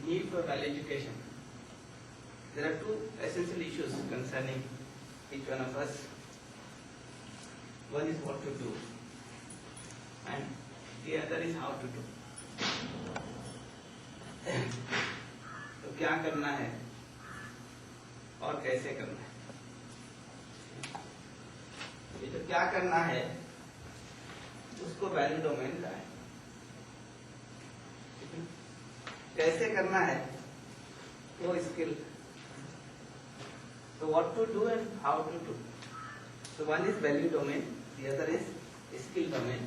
need for well education. There are two essential issues concerning each one of us. One is what to do, and the other is how to do. तो क्या करना है और कैसे करना है. ये जो क्या करना है उसको वैल्यू डोमेन का है. कैसे करना है वो skill. So what to do and how to do. So one is value domain, the other is skill domain.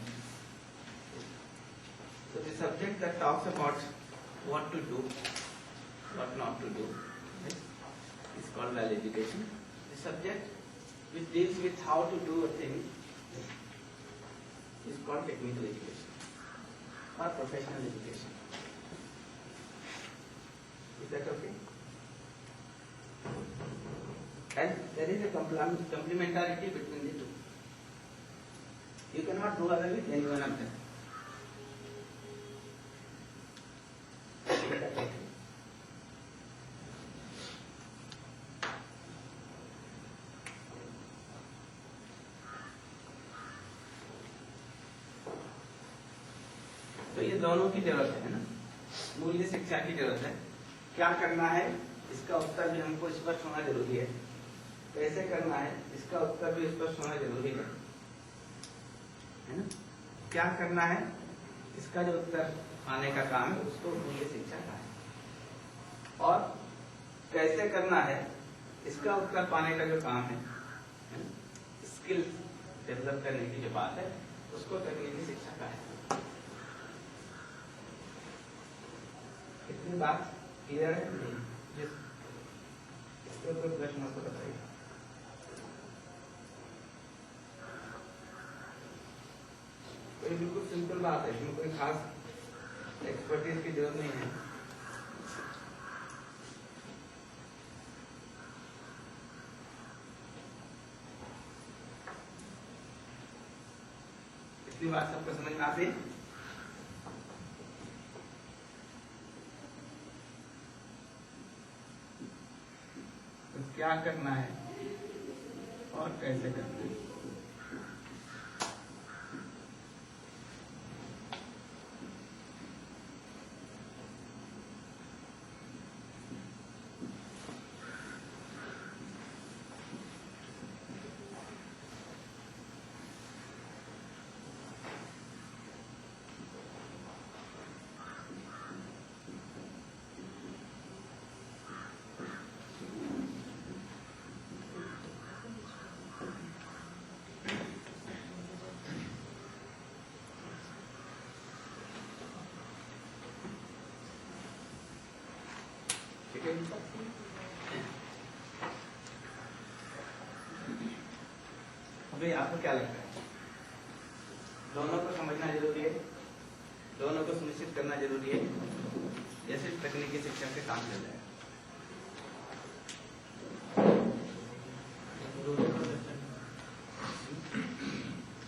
So the subject that talks about what to do, what not to do, is called value education. The subject which deals with how to do a thing is called technical education or professional education. Is that okay? And there is a complementarity between the two. You cannot do away with any one of them. तो ये दोनों की जरूरत है ना. मूल्य शिक्षा की जरूरत है. क्या करना है इसका उत्तर भी हमको स्पष्ट होना जरूरी है. कैसे करना है इसका उत्तर भी स्पष्ट होना जरूरी है ना. क्या करना है इसका जो उत्तर पाने का काम है उसको मूल्य शिक्षा का है. और कैसे करना है इसका उत्तर पाने का जो काम है स्किल डेवलप करने की जो बात है उसको तकनीकी शिक्षा का है. इतनी बात क्लियर है नहीं? इसके ऊपर प्रश्न आपको बताइए. तो ये बिल्कुल सिंपल बात है, इसमें कोई खास एक्सपर्टीज की जरूरत नहीं है. इतनी बात सबको समझ में आती है. क्या करना है और कैसे करना है. अभी आपको क्या लगता है? दोनों को समझना जरूरी है, दोनों को सुनिश्चित करना जरूरी है, जैसे तकनीकी शिक्षा से काम चल जाए.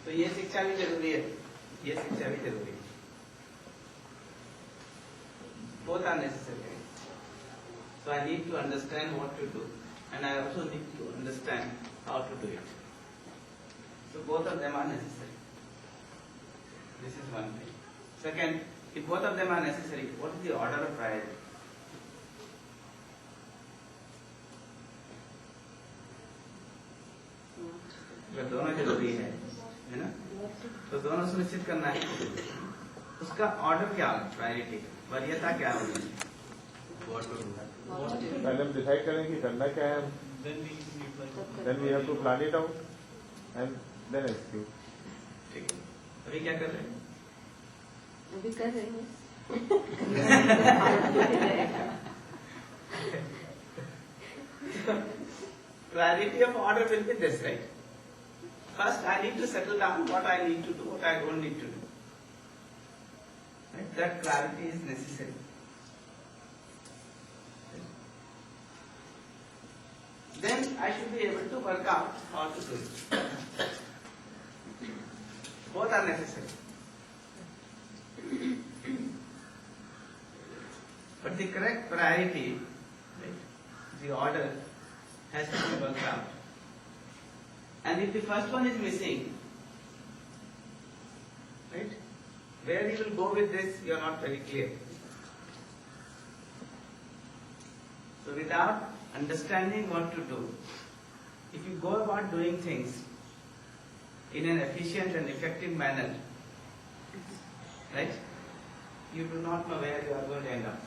तो ये शिक्षा भी जरूरी है, ये शिक्षा भी जरूरी है. Both are necessary. So I need to understand what to do, and I also need to understand how to do it. So both of them are necessary. This is one thing. Second, if both of them are necessary, what is the order of priority? अगर दोनों जरूरी है ना, तो दोनों सुनिश्चित करना है. उसका ऑर्डर क्या होगा? प्रायोरिटी वरीयता क्या होगी? पहले हम डिसाइड करें कि करना क्या है. Then we have to plan it out and then execute. ठीक है. अभी क्या कर रहे हैं? अभी कर रहे हैं. Priority of order will be this, right? First, I need to settle down what I need to do, what I don't need to do. Right? That clarity is necessary. Then I should be able to work out how to do it. Both are necessary. But But the correct priority, right, the order has to be worked out. And if the first one is missing, right, where you will go with this, you are not very clear. So without understanding what to do, if you go about doing things in an efficient and effective manner, right, you do not know where you are going to end up.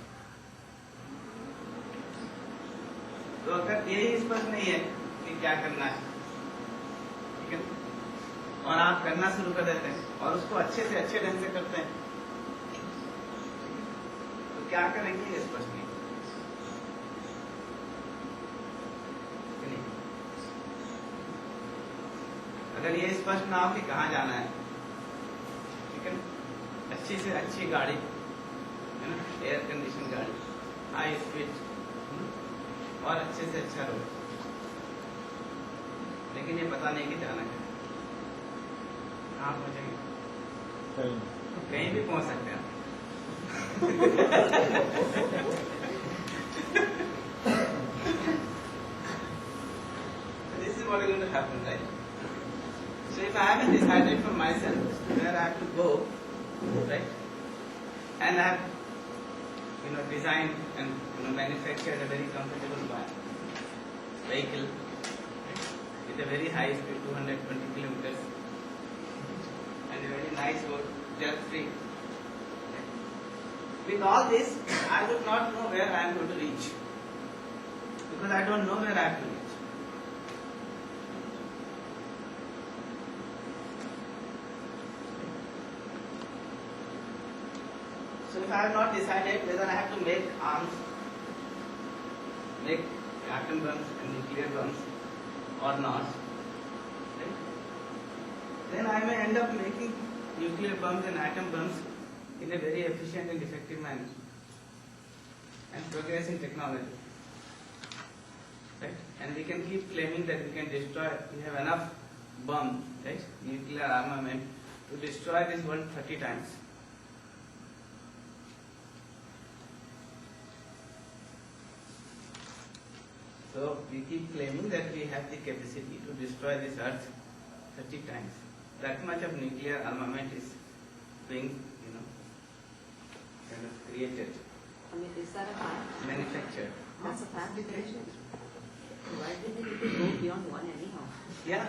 तो अगर यही स्पष्ट नहीं है कि क्या करना है, ठीक है, और आप करना शुरू कर देते हैं और उसको अच्छे से अच्छे ढंग से करते हैं, तो क्या करेंगे ये स्पष्ट नहीं। अगर ये स्पष्ट ना हो कि कहाँ जाना है, ठीक है, अच्छी से अच्छी गाड़ी है ना, एयर कंडीशन गाड़ी, हाई स्पीड और अच्छे से अच्छा रोड, लेकिन ये पता नहीं कि जाना है कहाँ पहुंचेंगे, कहीं भी पहुंच सकते हैं। This is what is going to happen, right? So if I haven't decided for myself where I have to go, right, and I have, designed and manufactured a very comfortable vehicle, right, with a very high speed, 220 kilometers, and a very nice road, jerk-free. With all this, I would not know where I am going to reach, because I don't know where I have to reach. So if I have not decided whether I have to make arms, make atom bombs and nuclear bombs or not, right, then I may end up making nuclear bombs and atom bombs in a very efficient and effective manner and progress in technology. Right? And we can keep claiming that we can destroy, we have enough bomb, right, nuclear armament to destroy this world 30 times. So we keep claiming that we have the capacity to destroy this earth 30 times. That much of nuclear armament is being, kind of created, I mean, is that a fact? manufactured. That's a fact. Why did they need to go beyond one anyhow? Yeah.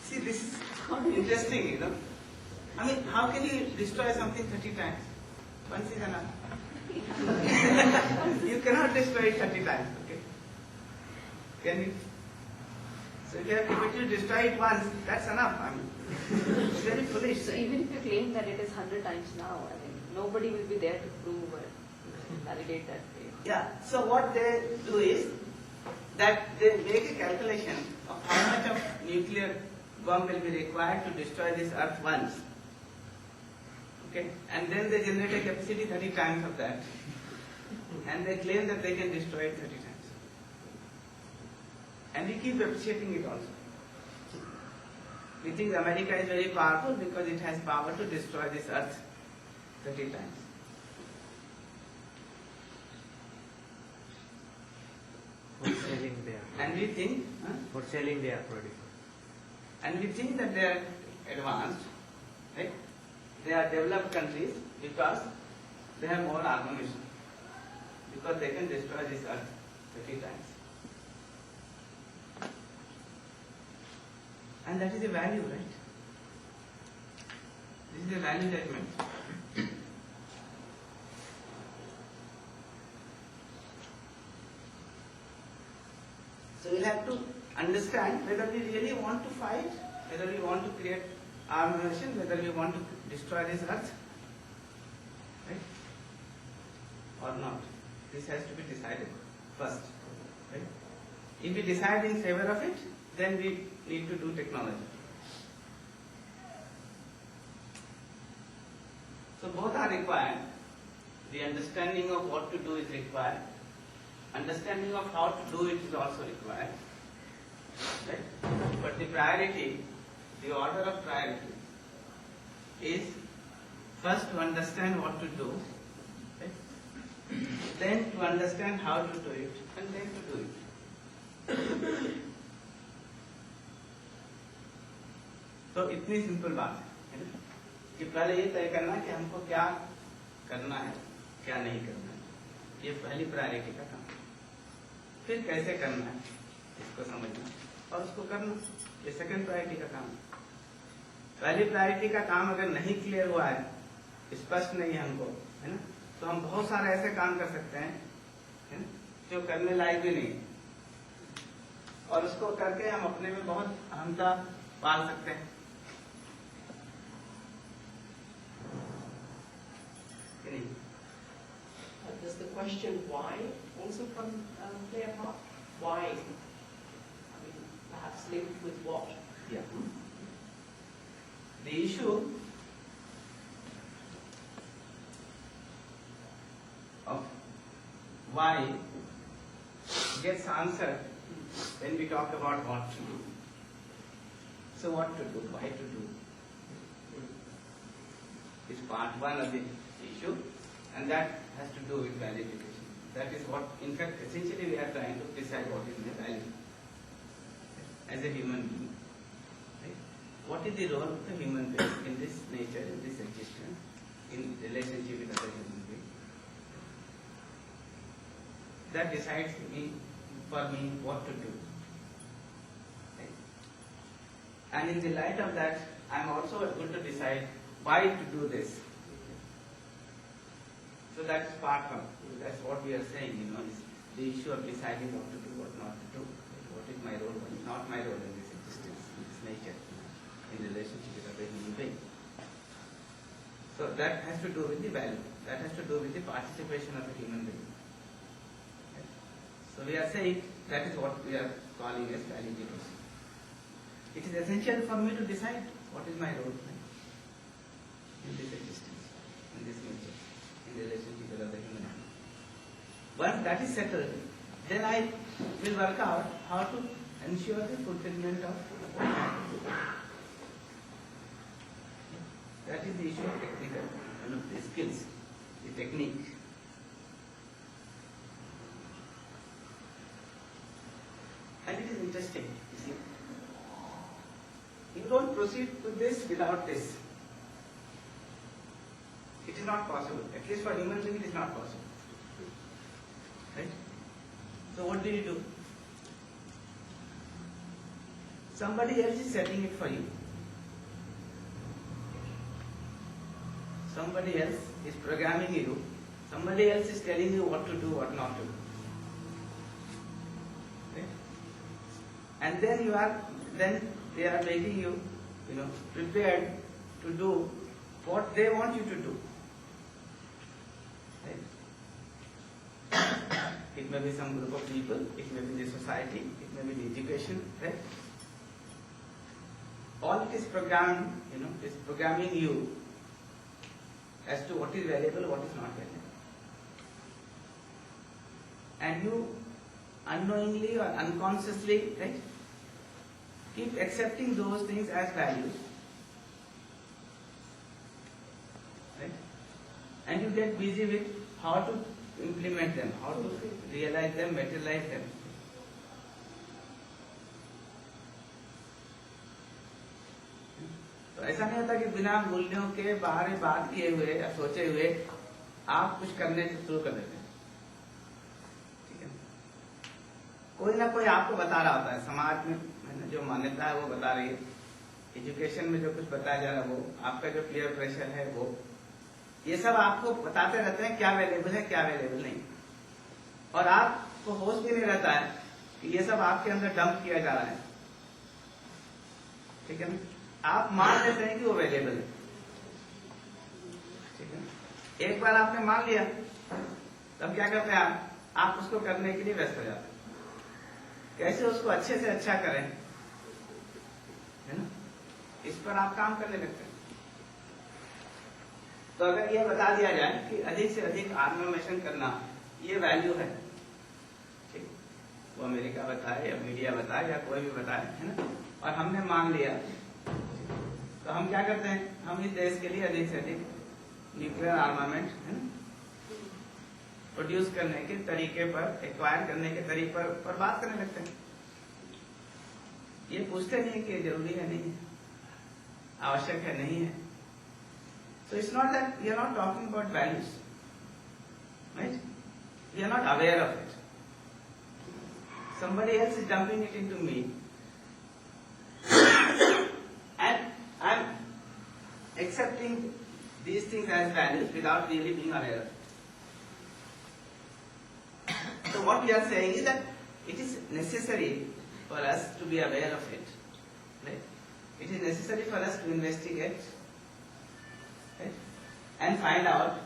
See, this is interesting, I mean, how can you destroy something 30 times? Once is enough. You cannot destroy it 30 times, okay? Can you? So if you destroy it once, that's enough. I mean, it's very foolish. So even if you claim that it is 100 times now, I mean, nobody will be there to prove or validate that claim. Yeah. So what they do is that they make a calculation of how much of nuclear bomb will be required to destroy this earth once. Okay? And then they generate a capacity 30 times of that. And they claim that they can destroy it 30 times. And we keep appreciating it also. We think America is very powerful because it has power to destroy this earth 30 times. For selling they are. And we think, For selling they are producing. and we think that they are advanced, right? They are developed countries because they have more ammunition, because they can destroy this earth 30 times. And that is a value, right? This is a value judgment. So we'll have to understand whether we really want to fight, whether we want to create armament, whether we want to destroy this earth, right? Or not. This has to be decided first, right? If we decide in favor of it, then we need to do technology. So both are required. The understanding of what to do is required. Understanding of how to do it is also required. Right? But the priority, the order of priority is first to understand what to do, right? then to understand how to do it, and then to do it. तो इतनी simple बात है ना, कि पहले ये तय करना कि हमको क्या करना है, क्या नहीं करना है, ये पहली प्रायोरिटी का काम। फिर कैसे करना है इसको समझना और उसको करना, ये सेकंड प्रायोरिटी का काम है। पहली प्रायोरिटी का काम अगर नहीं क्लियर हुआ है, स्पष्ट नहीं है हमको, है ना, तो हम बहुत सारे ऐसे काम कर सकते हैं, है ना, जो करने लायक भी नहीं है, और उसको करके हम अपने में बहुत अहमता पाल सकते हैं। Does the question why also play a part? Why? I mean, perhaps linked with what? Yeah. The issue of why gets answered when we talk about what to do. So what to do, why to do, is part one of the issue, and that has to do with value education. That is what, in fact, essentially we are trying to decide what is the value as a human being. Right? What is the role of the human being in this nature, in this existence, in relationship with other human beings? That decides for me what to do. Right? And in the light of that, I am also able to decide why to do this. So that's part of, that's what we are saying, is the issue of deciding what to do, what not to do. What is my role, what is not my role in this existence, in this nature, in relationship with other human beings. So that has to do with the value. That has to do with the participation of a human being. Okay? So we are saying that is what we are calling as value education. It is essential for me to decide what is my role in this existence, in this nature, in relationship with other human beings. Once that is settled, then I will work out how to ensure the fulfillment of what I have to do. That is the issue of technical, the skills, the technique. And it is interesting, you see. You don't proceed to this without this. It is not possible. At least for human being, it is not possible. Right? So what do you do? Somebody else is setting it for you. Somebody else is programming you. Somebody else is telling you what to do, what not to do. Right? And then they are making you, prepared to do what they want you to do. Right? It may be some group of people, it may be the society, it may be the education, right? All it is programmed, is programming you as to what is valuable, what is not valuable. And you unknowingly or unconsciously, right, keep accepting those things as values. Right? And you get busy with how to implement them, how to realize them, materialize them. तो ऐसा नहीं होता कि बिना मूल्यों के बाहर बात किए हुए या सोचे हुए आप कुछ करने शुरू कर देते हैं। ठीक है, कोई ना कोई आपको बता रहा होता है, समाज में जो मान्यता है वो बता रही है, एजुकेशन में जो कुछ बताया जा रहा है वो, आपका जो पीयर प्रेशर है वो, ये सब आपको बताते रहते हैं क्या अवेलेबल है, क्या अवेलेबल नहीं, और आपको होश भी नहीं रहता है कि ये सब आपके अंदर डंप किया जा रहा है। ठीक है ना, आप मान लेते हैं कि वो अवेलेबल है। ठीक है, एक बार आपने मान लिया, तब क्या करते हैं आप उसको करने के लिए व्यस्त हो जाते हैं, कैसे उसको अच्छे से अच्छा करें, है ना, इस पर आप काम करने लगते हैं। तो अगर ये बता दिया जाए कि अधिक से अधिक आर्मेशन करना ये वैल्यू है, ठीक, वो अमेरिका बताए या मीडिया बताए या कोई भी बताए, है ना, और हमने मान लिया, तो हम क्या करते हैं, हम इस देश के लिए अधिक से अधिक न्यूक्लियर आर्मामेंट, है ना, प्रोड्यूस करने के तरीके पर, एक्वायर करने के तरीके पर बात करने लगते हैं। ये पूछते नहीं कि जरूरी है नहीं है, आवश्यक है नहीं है। So it's not that we are not talking about values, right? We are not aware of it. Somebody else is dumping it into me, and I'm accepting these things as values without really being aware of it. So what we are saying is that it is necessary for us to be aware of it. Right? It is necessary for us to investigate, right? And find out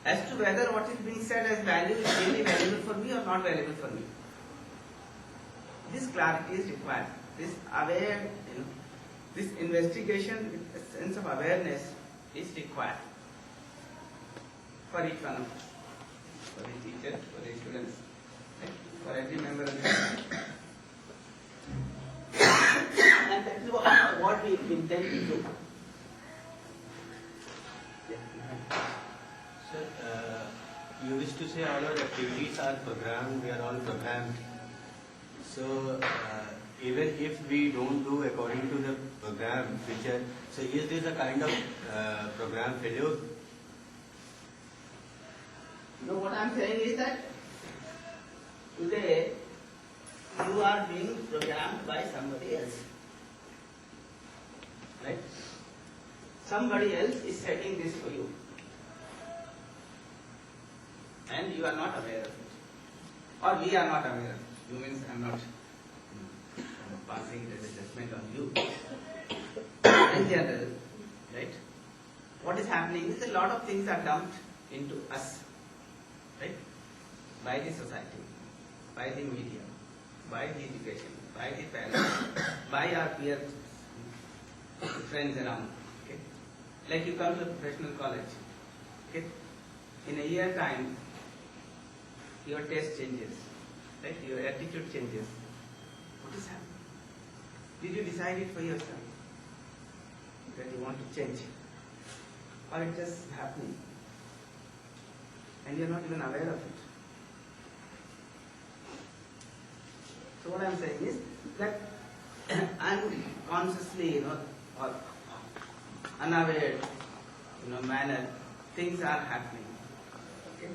as to whether what is being said as value is really valuable for me or not valuable for me. This clarity is required. This this investigation with a sense of awareness is required for each one of us, for the teacher, for the students, right? For every member of the family. And that is what we intend to do. Sir, you wish to say all our activities are programmed, we are all programmed. So, even if we don't do according to the program, so is this a kind of program failure? No, what I am saying is that today you are being programmed by somebody else. Right? Somebody else is setting this for you. And you are not aware of it. Or we are not aware of it. You means I am not passing it as a judgment on you. In general, right? What is happening is a lot of things are dumped into us. Right? By the society, by the media, by the education, by the parents, by our peer friends around. Okay? Like you come to a professional college. Okay? In a year time, your taste changes. Right? Your attitude changes. What is happening? Did you decide it for yourself? That you want to change? Or it just happening? And you are not even aware of it. So what I am saying is that unconsciously, or unaware, manner, things are happening. Okay?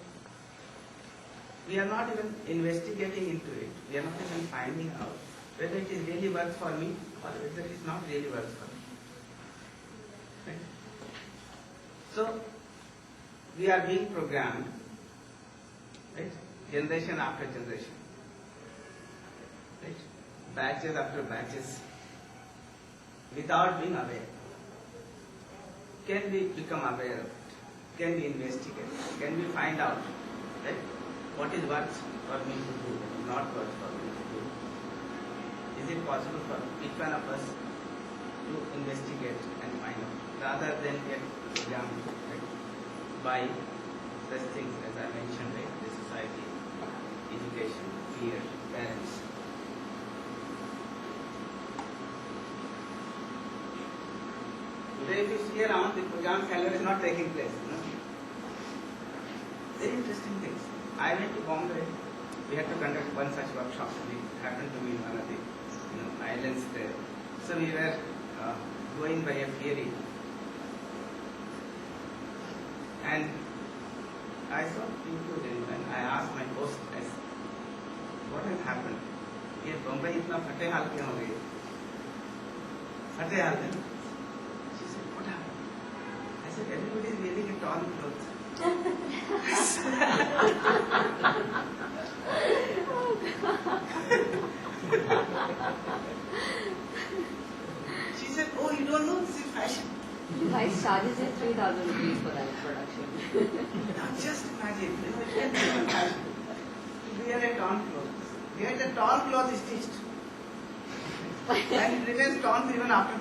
We are not even investigating into it. We are not even finding out whether it is really works for me or whether it is not really works for me. Right? So we are being programmed, right? Generation after generation, right? Batches after batches, without being aware. Can we become aware of it? Can we investigate? Can we find out, right? What is works for me to do, not works for me to do? Is it possible for each one of us to investigate and find out, rather than get programmed, right, by such things as I mentioned, right? The society, education, fear, parents. Today, if you see around, the program failure is not taking place. Very interesting things. I went to Bombay. We had to conduct one such workshop. It happened to be in one of the islands there. So we were going by a ferry, and I saw people and I asked my host, I said, what has happened? ये बम्बई इतना फटे हाल क्यों हो गई? फटे हाल है? She said, what happened? I said, everybody is wearing a torn clothes. She said, oh, you don't know this is fashion. Vice charges is 3,000 rupees for that production. Now just imagine, it can be fashion. Wear a torn clothes. Get a torn cloth stitched. And it remains torn even after.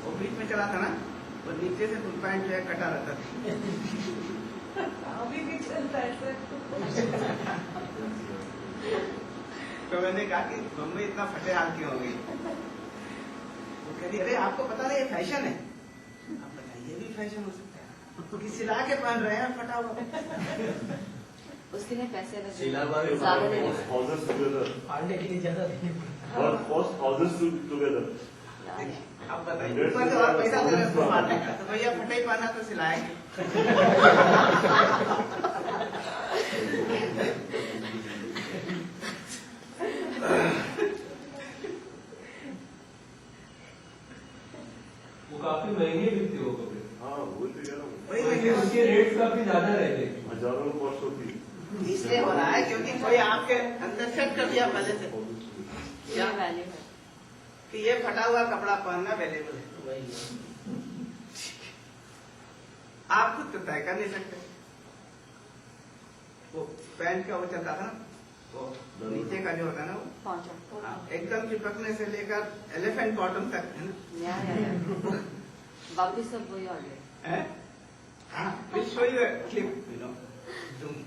वो बीच में चला था ना, वो नीचे से full pant जो है कटा रहता था। अभी भी चलता है सर। तो मैंने कहा कि बम्बई इतना फटे हाल क्यों हो गई? वो कह रही, अरे आपको पता नहीं ये फैशन है। ये भी फैशन हो सकता है कि सिला के पहन रहे हैं फटा हुआ। उसके लिए पैसे लगे सिलावा भी ज्यादा मांगते देने हैं। thousands together. पांडे के लिए ज्यादा What cost thousands together? अब बताइए Hundreds ऊपर से और पैसा दे रहे हैं उसको मारने का, तो भैया फटे ही पहना तो सिलाएंगे। वो काफी महंगे बिकते हो कपड़े, हाँ वही तो कह रहा हूँ वही मैं कह रहा उसके रेट काफी ज्यादा रहते हैं। हजारों कॉस्ट होती है हूँ। इसलिए हो रहा है क्योंकि कोई आपके अंदर सेट कर दिया पहले से ये वैल्यू है। कि ये फटा हुआ कपड़ा पहनना अवेलेबल है। आप खुद तो तय कर नहीं सकते। वो पैंट का वो चलता था ना, वो नीचे का जो होता है ना वो पहुंचा हाँ, एकदम चिपकने से लेकर एलिफेंट बॉटम तक है ना। या वापिस सब वही आ गए। Eh? We'll show you a clip, you know,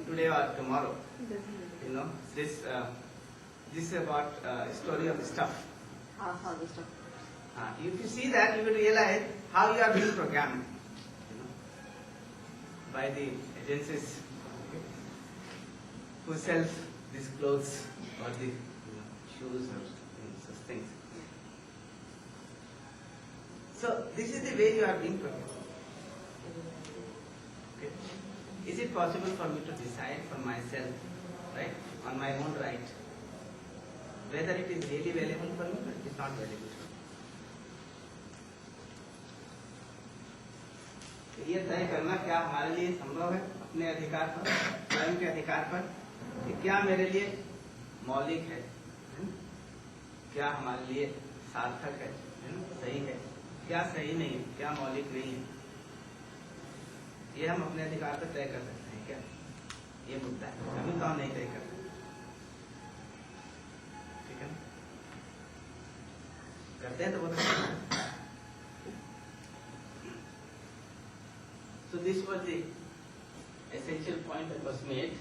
today or tomorrow. You know, this is about story of the stuff. हाँ this stuff. If you see that, you will realize how you are being programmed, you know, by the agencies who sells these clothes or the shoes or such things. So this is the way you are being programmed. Okay. Is it possible for me to decide for myself, right, on my own right, whether it is really valuable for me or it is not valuable for me? तो ये तय करना क्या हमारे लिए संभव है अपने अधिकार पर, स्वयं के अधिकार पर, कि क्या मेरे लिए मौलिक है ना? क्या हमारे लिए सार्थक है ना? सही है, क्या सही नहीं है, क्या मौलिक नहीं है, ये हम अपने अधिकार पर तय कर सकते हैं क्या? ये मुद्दा है, अभी तो हम नहीं तय कर सकते, ठीक है ना? करते हैं तो बहुत अच्छा। So this was the essential point that was made.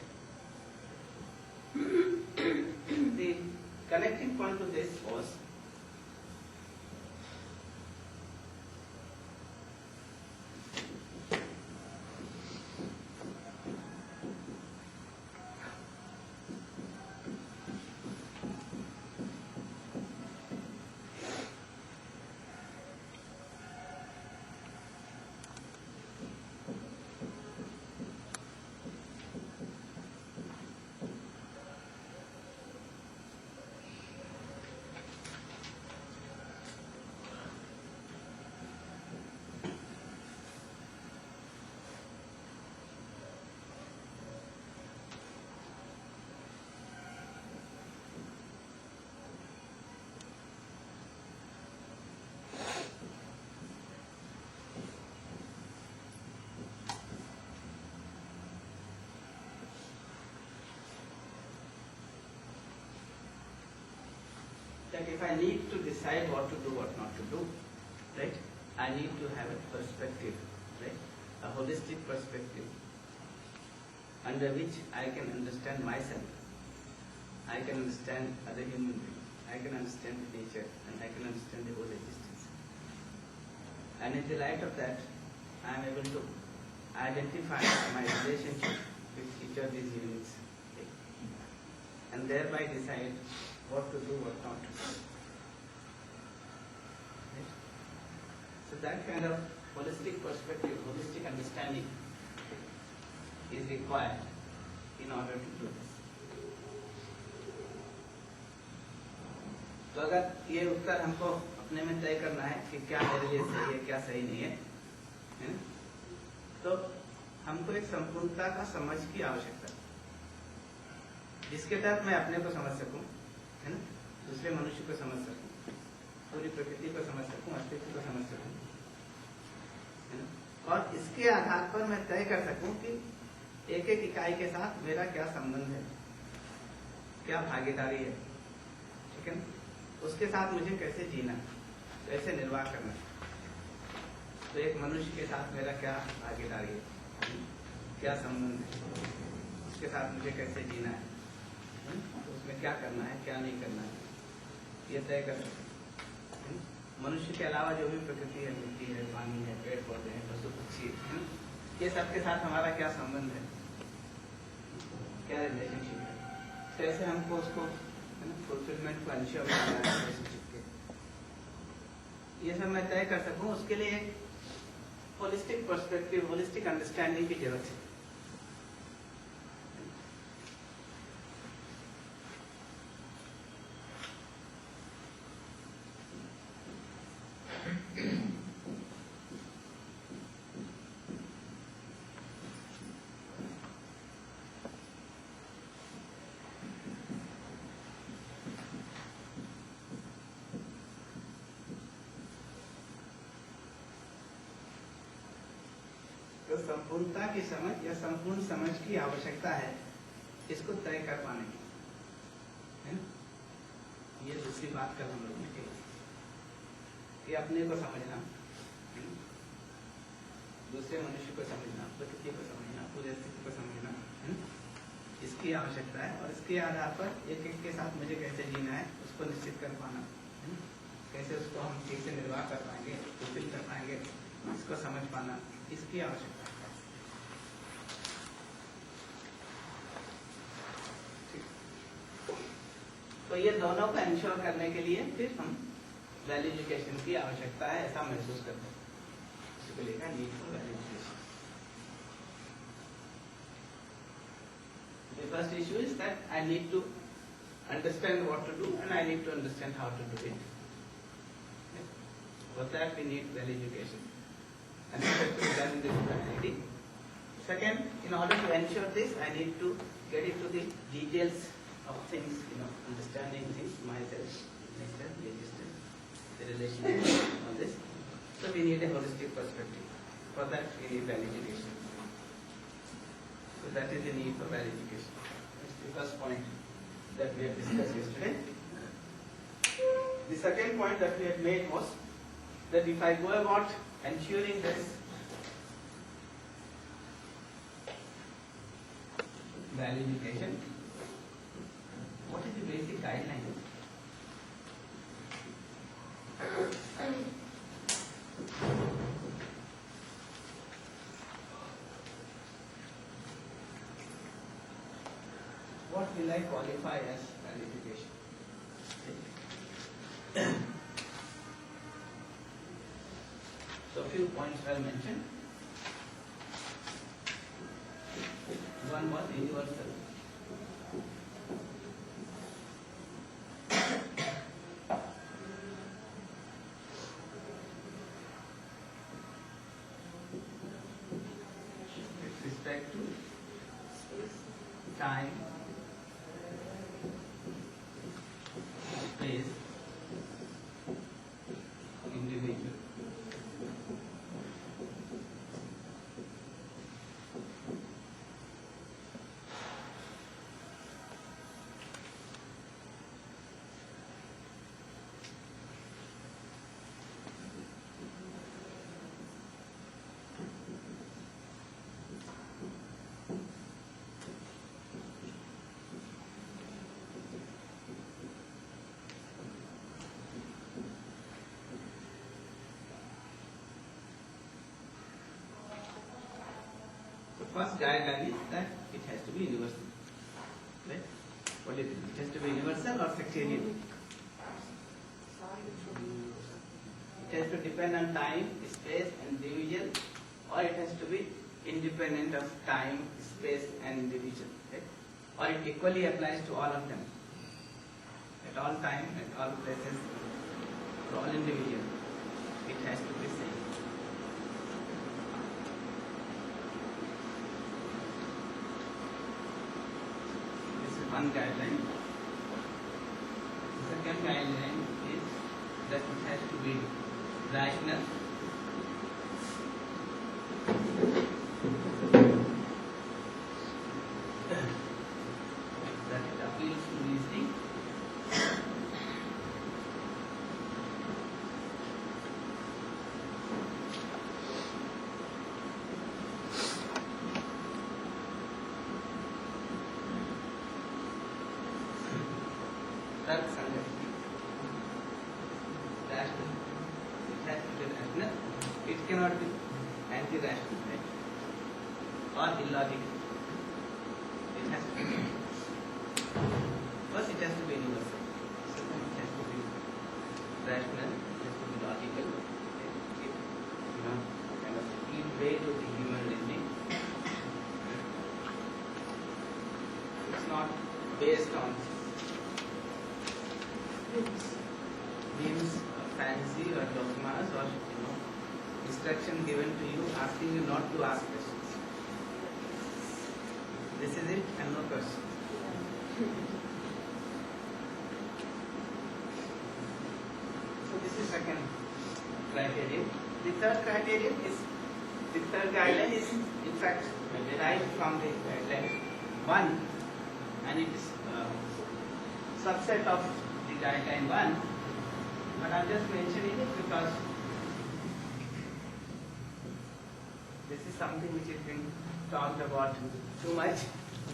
The connecting point to this was that if I need to decide what to do, what not to do, right, I need to have a perspective, right, a holistic perspective under which I can understand myself, I can understand other human beings, I can understand nature, and I can understand the whole existence. And in the light of that, I am able to identify my relationship with each of these units, okay, and thereby decide what to do, what not to do. Right? So that kind of holistic perspective, holistic understanding is required in order to do this. तो अगर ये उत्तर हमको अपने में तय करना है कि क्या मेरे लिए सही है, क्या सही नहीं है, है ना? तो हमको एक संपूर्णता का समझ की आवश्यकता है, जिसके तहत मैं अपने को समझ सकूं, है ना, दूसरे मनुष्य को समझ सकूं, पूरी प्रकृति को समझ सकूं, अस्तित्व को समझ सकूं, है ना, और इसके आधार पर मैं तय कर सकूं कि एक एक इकाई के साथ मेरा क्या संबंध है, क्या भागीदारी है, ठीक है ना, उसके साथ मुझे कैसे जीना, कैसे निर्वाह करना, तो एक मनुष्य के साथ मेरा क्या भागीदारी है, क्या संबंध है, उसके साथ मुझे कैसे जीना है, तो उसमें क्या करना है, क्या नहीं करना है, ये तय कर सकते हैं। मनुष्य के अलावा जो भी प्रकृति है, मिट्टी है, पानी है, पेड़ पौधे हैं, पशु ये सबके साथ हमारा क्या संबंध है, क्या रिलेशनशिप है, कैसे हमको उसको फुलफिलमेंट को इंश्योर करना है रिलेशनशिप के, ये सब मैं तय कर सकूं, उसके लिए एक होलिस्टिक पर्सपेक्टिव, होलिस्टिक अंडरस्टैंडिंग की जरूरत है। तो संपूर्णता की समझ या संपूर्ण समझ की आवश्यकता है इसको तय कर पाने की, है ना? ये दूसरी बात कर हम लोग ने कही कि अपने को समझना, है ना? दूसरे मनुष्य को समझना, प्रकृति को समझना, पूरे अस्तित्व को समझना, है ना? इसकी आवश्यकता है और इसके आधार पर एक एक के साथ मुझे कैसे जीना है उसको निश्चित कर पाना, है ना? कैसे उसको हम ठीक से निर्वाह कर पाएंगे, फुलफिल कर पाएंगे, इसको समझ पाना, इसकी आवश्यकता है। तो ये दोनों को इंश्योर करने के लिए फिर हम वैल्यू एजुकेशन की आवश्यकता है ऐसा महसूस करते हैं, इसको लेकर need for value education. The first issue is that I need to understand what to do and I need to understand how to do it. For that we need value education. And this has to be done in the community. Second, in order to ensure this, I need to get into the details of things, understanding things myself, nature, existence, the relationship, all this. So we need a holistic perspective. For that we need value education. So that is the need for value education. That's the first point that we have discussed yesterday. The second point that we had made was that if I go about ensuring this value education, what is the basic guideline? What will I qualify as value education? So a few points were mentioned. One was universal. With respect to time, space, individual. First guideline is that it has to be universal. Right? What do you think? It has to be universal or sectarian? It has to depend on time, space and individual, or it has to be independent of time, space and individual. Right? Or it equally applies to all of them. At all time, at all places, for all individuals. It has to be same. One guideline. The second guideline is that it has to be rational, that it appeals to reasoning, rational. It has to be rational. It cannot be anti-rational. Right? or illogical. It has to be. First, it has to be universal. Second, it has to be rational. It has to be logical. It kind of give way to the human reasoning. It's not based on whims, fancy, or dogmas, or instruction given to you, asking you not to ask questions. This is it, and no question. So this is second criterion. The third criterion is, the third guideline is in fact derived from the guideline 1, and it is subset of the guideline 1, but I'm just mentioning it because this is something which has been talked about too much,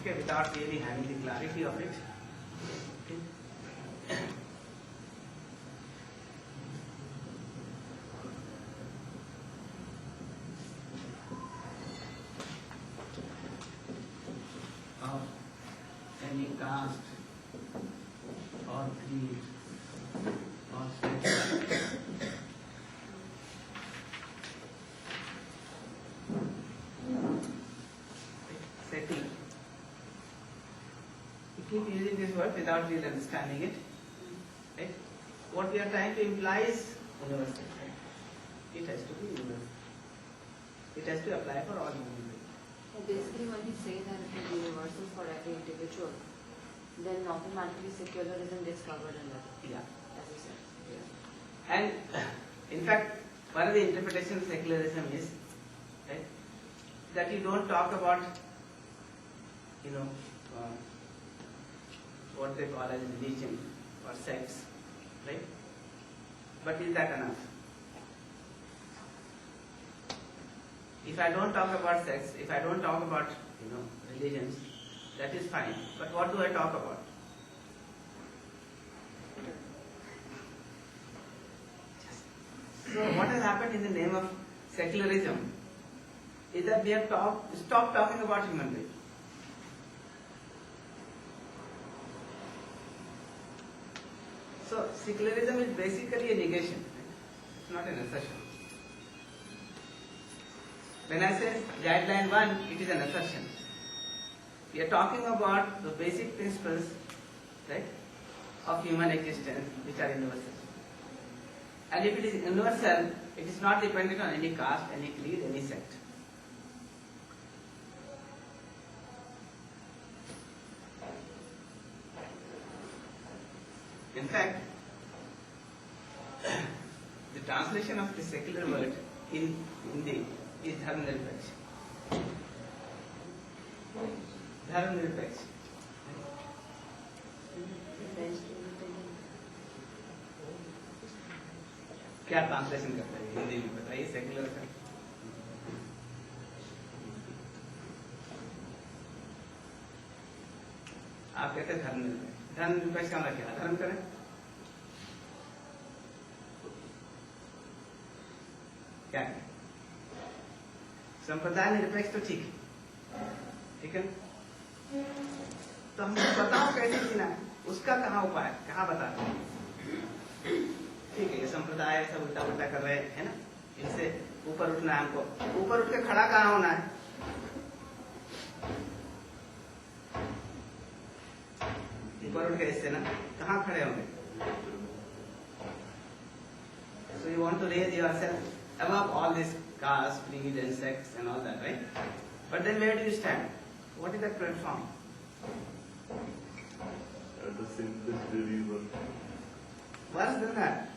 okay, without really having the clarity of it. Okay. Of any caste or creed or sex. Setting. We keep using this word without really understanding it. Right? What we are trying to imply is universal. Right? It has to be universal. It has to apply for all human beings. Basically, when you say that it is universal for every individual, then automatically secularism gets covered in that, Yeah. as you said. And in fact, one of the interpretations of secularism is, right, that you don't talk about, what they call as religion or sex, right? But is that enough? If I don't talk about sex, if I don't talk about, religions, that is fine. But what do I talk about? So what has happened in the name of secularism is that we have stopped talking about human beings. So secularism is basically a negation. It's not an assertion. When I say guideline 1, it is an assertion. We are talking about the basic principles, right, of human existence, which are universal. And if it is universal, it is not dependent on any caste, any creed, any sect. In fact, the translation of the secular word in Hindi is dharmanirpaksh. Dharmanirpaksh. क्या translation करता है हिंदी में बताइए secular का? आप कहते हैं धर्मनिरपेक्ष। धर्मनिरपेक्ष का मतलब क्या? धर्म करें। क्या है? संप्रदाय निरपेक्ष तो ठीक है, तो हमको बताओ कैसे जीना है, उसका कहाँ उपाय, कहाँ बताते हैं? ठीक है, ये संप्रदाय सब उल्टा उल्टा कर रहे हैं ना, इनसे ऊपर उठना है हमको। ऊपर उठ के खड़ा कहाँ होना है? ऊपर उठ के इससे ना कहाँ खड़े होंगे? So you want to raise yourself above all this caste, creed and sex and all that, right? But then where do you stand? What is that platform? At the simplest reason. Worse than that.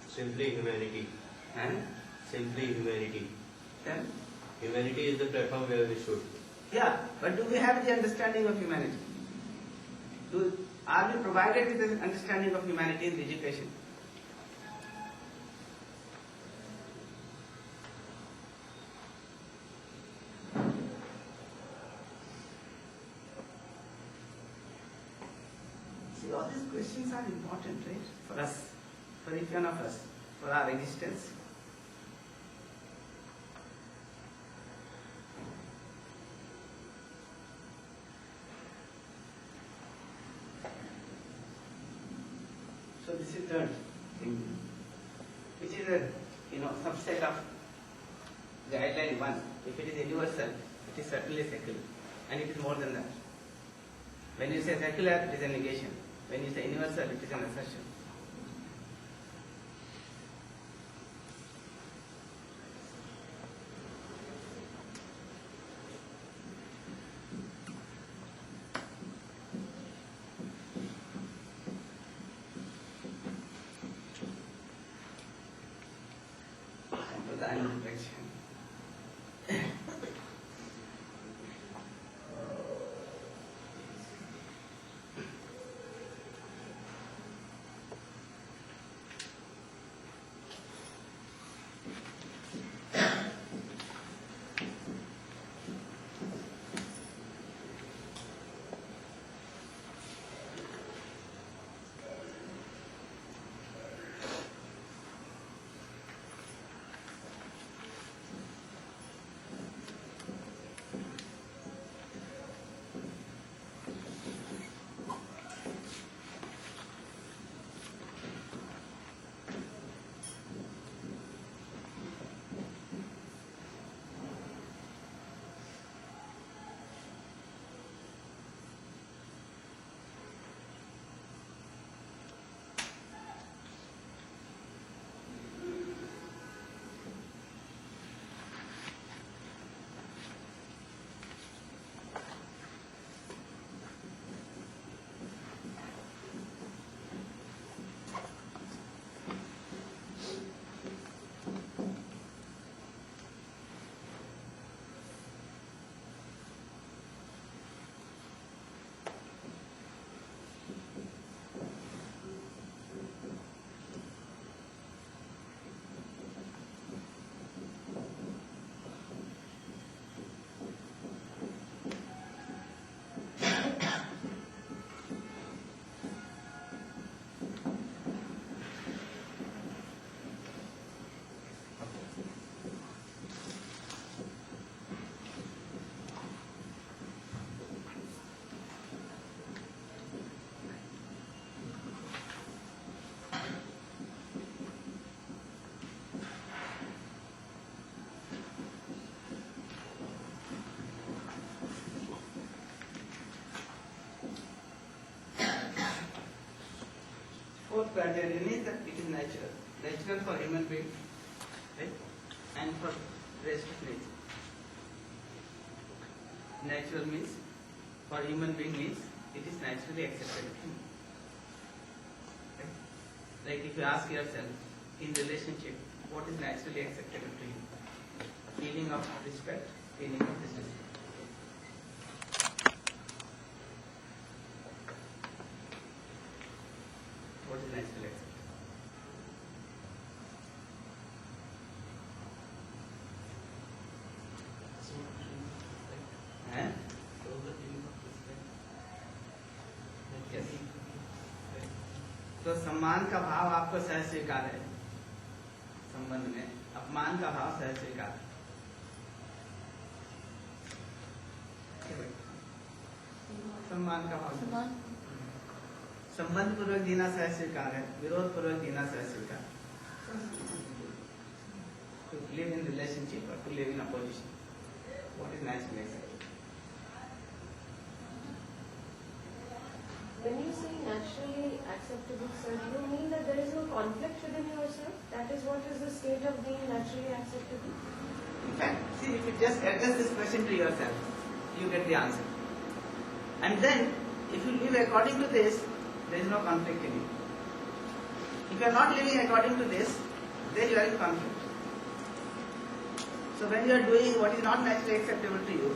Simply humanity. And Simply humanity. then, Humanity is the platform where we should. yeah, but do we have the understanding of humanity? Are we provided with the understanding of humanity in the education? See, all these questions are important, right? For us, for each one of us, for our existence. Capacitance thing, which is a subset of guideline 1. If it is universal, it is certainly secular, and it is more than that. When you say secular, it is a negation. When you say universal, it is an assertion. Fourth criterion is that it is natural. Natural for human being, right? And for rest of nature. Natural means, for human being means, it is naturally accepted. Right? Like if you ask yourself, in relationship, what is naturally acceptable to you? Feeling of respect, feeling of disrespect. What is naturally acceptable? Eh? Yes. तो सम्मान का भाव आपको सहज स्वीकार है, संबंध में अपमान का भाव सहज स्वीकार है। सम्मान का भाव संबंध पूर्वक जीना सहज स्वीकार है, विरोध पूर्वक जीना सहज स्वीकार। To live in relationship or to live in opposition, what is naturally acceptable? When you say naturally acceptable, sir, do you mean that there is no conflict within yourself? That is what is the state of being naturally acceptable? In fact, see, if you just address this question to yourself, you get the answer. And then, if you live according to this, there is no conflict in you. If you are not living according to this, then you are in conflict. So when you are doing what is not naturally acceptable to you,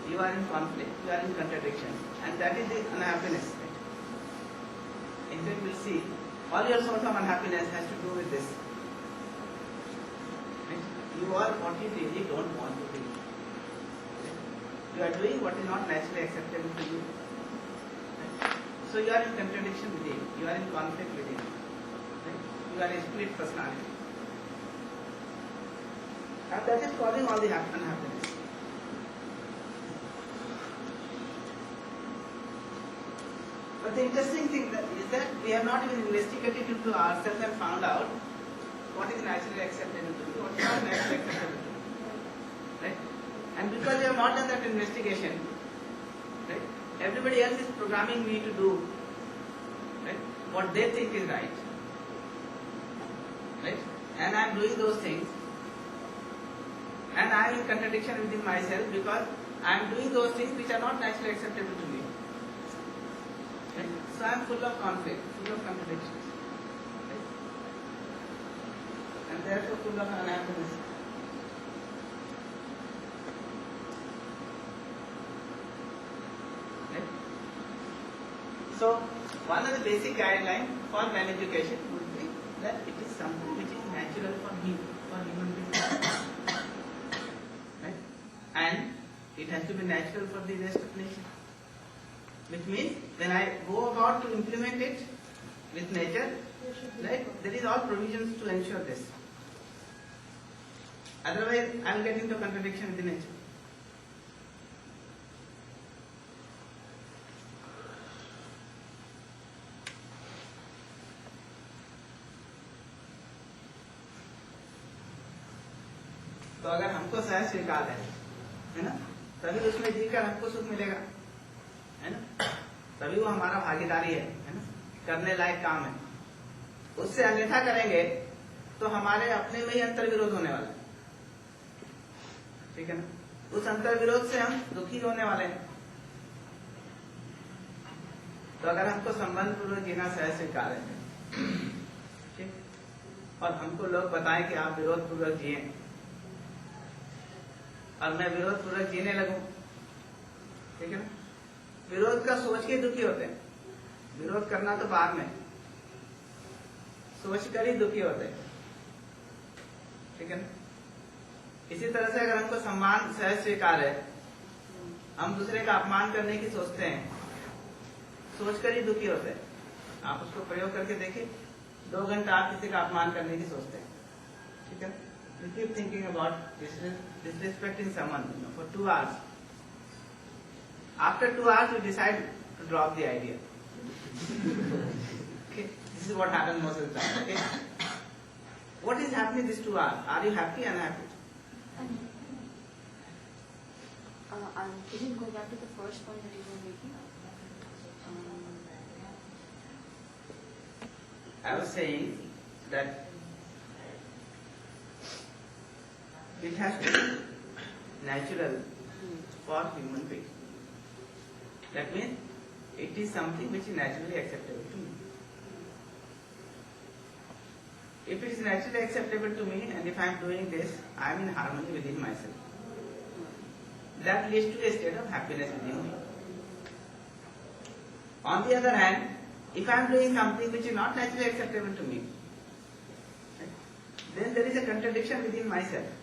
you are in conflict, you are in contradiction, and that is the unhappiness. Right? In fact, we will see, all your source of unhappiness has to do with this. Right? You are what you really don't want to be. Right? You are doing what is not naturally acceptable to you. Right? So you are in contradiction within, you are in conflict within. Right? You are a split personality. And that is causing all the unhappiness. But But the interesting thing is that we have not even investigated into ourselves and found out what is naturally acceptable to me, what is not naturally acceptable to me. Right? And because we have not done that investigation, right, everybody else is programming me to do, right, what they think is right. Right? And I am doing those things. And I am in contradiction within myself because I am doing those things which are not naturally acceptable to me. Right? So I am full of conflict, full of contradictions. Right? And therefore full of unhappiness. Right? So one of the basic guidelines for well-education would be that it is something which is natural for human beings. Right? And it has to be natural for the rest of nature. Which means when I go about to implement it with nature, right, there is all provisions to ensure this. Otherwise, I will get into contradiction with the nature. तो अगर हमको सहज स्वीकार है ना, तभी उसमें जीकर हमको सुख मिलेगा, है ना, तभी वो हमारा भागीदारी है ना, करने लायक काम है। उससे अन्यथा करेंगे तो हमारे अपने में ही अंतर्विरोध होने वाला है, ठीक है ना। उस अंतर्विरोध से हम दुखी होने वाले हैं। तो अगर हमको संबंध पूर्वक जीना सहज स्वीकार है, ठीक, और हमको लोग बताएं कि आप विरोध पूर्वक जिए और मैं विरोध पूर्वक जीने लगूं, ठीक है ना। विरोध का सोच के दुखी होते हैं, विरोध करना तो बाद में, सोच कर ही दुखी होते हैं, ठीक है ना। इसी तरह से अगर हमको सम्मान सहज स्वीकार है, हम दूसरे का अपमान करने की सोचते हैं, सोच कर ही दुखी होते हैं। आप उसको प्रयोग करके देखिए, 2 घंटा आप किसी का अपमान करने की सोचते हैं, ठीक है। You keep thinking about disrespecting someone, you know, for 2 hours. After 2 hours, you decide to drop the idea. Okay, this is what happens most of the time. Okay, what is happening these 2 hours? Are you happy and unhappy? Can you go back to the first point that you were making? I was saying that it has to be natural for human beings. That means it is something which is naturally acceptable to me. If it is naturally acceptable to me and if I am doing this, I am in harmony within myself. That leads to a state of happiness within me. On the other hand, if I am doing something which is not naturally acceptable to me, then there is a contradiction within myself.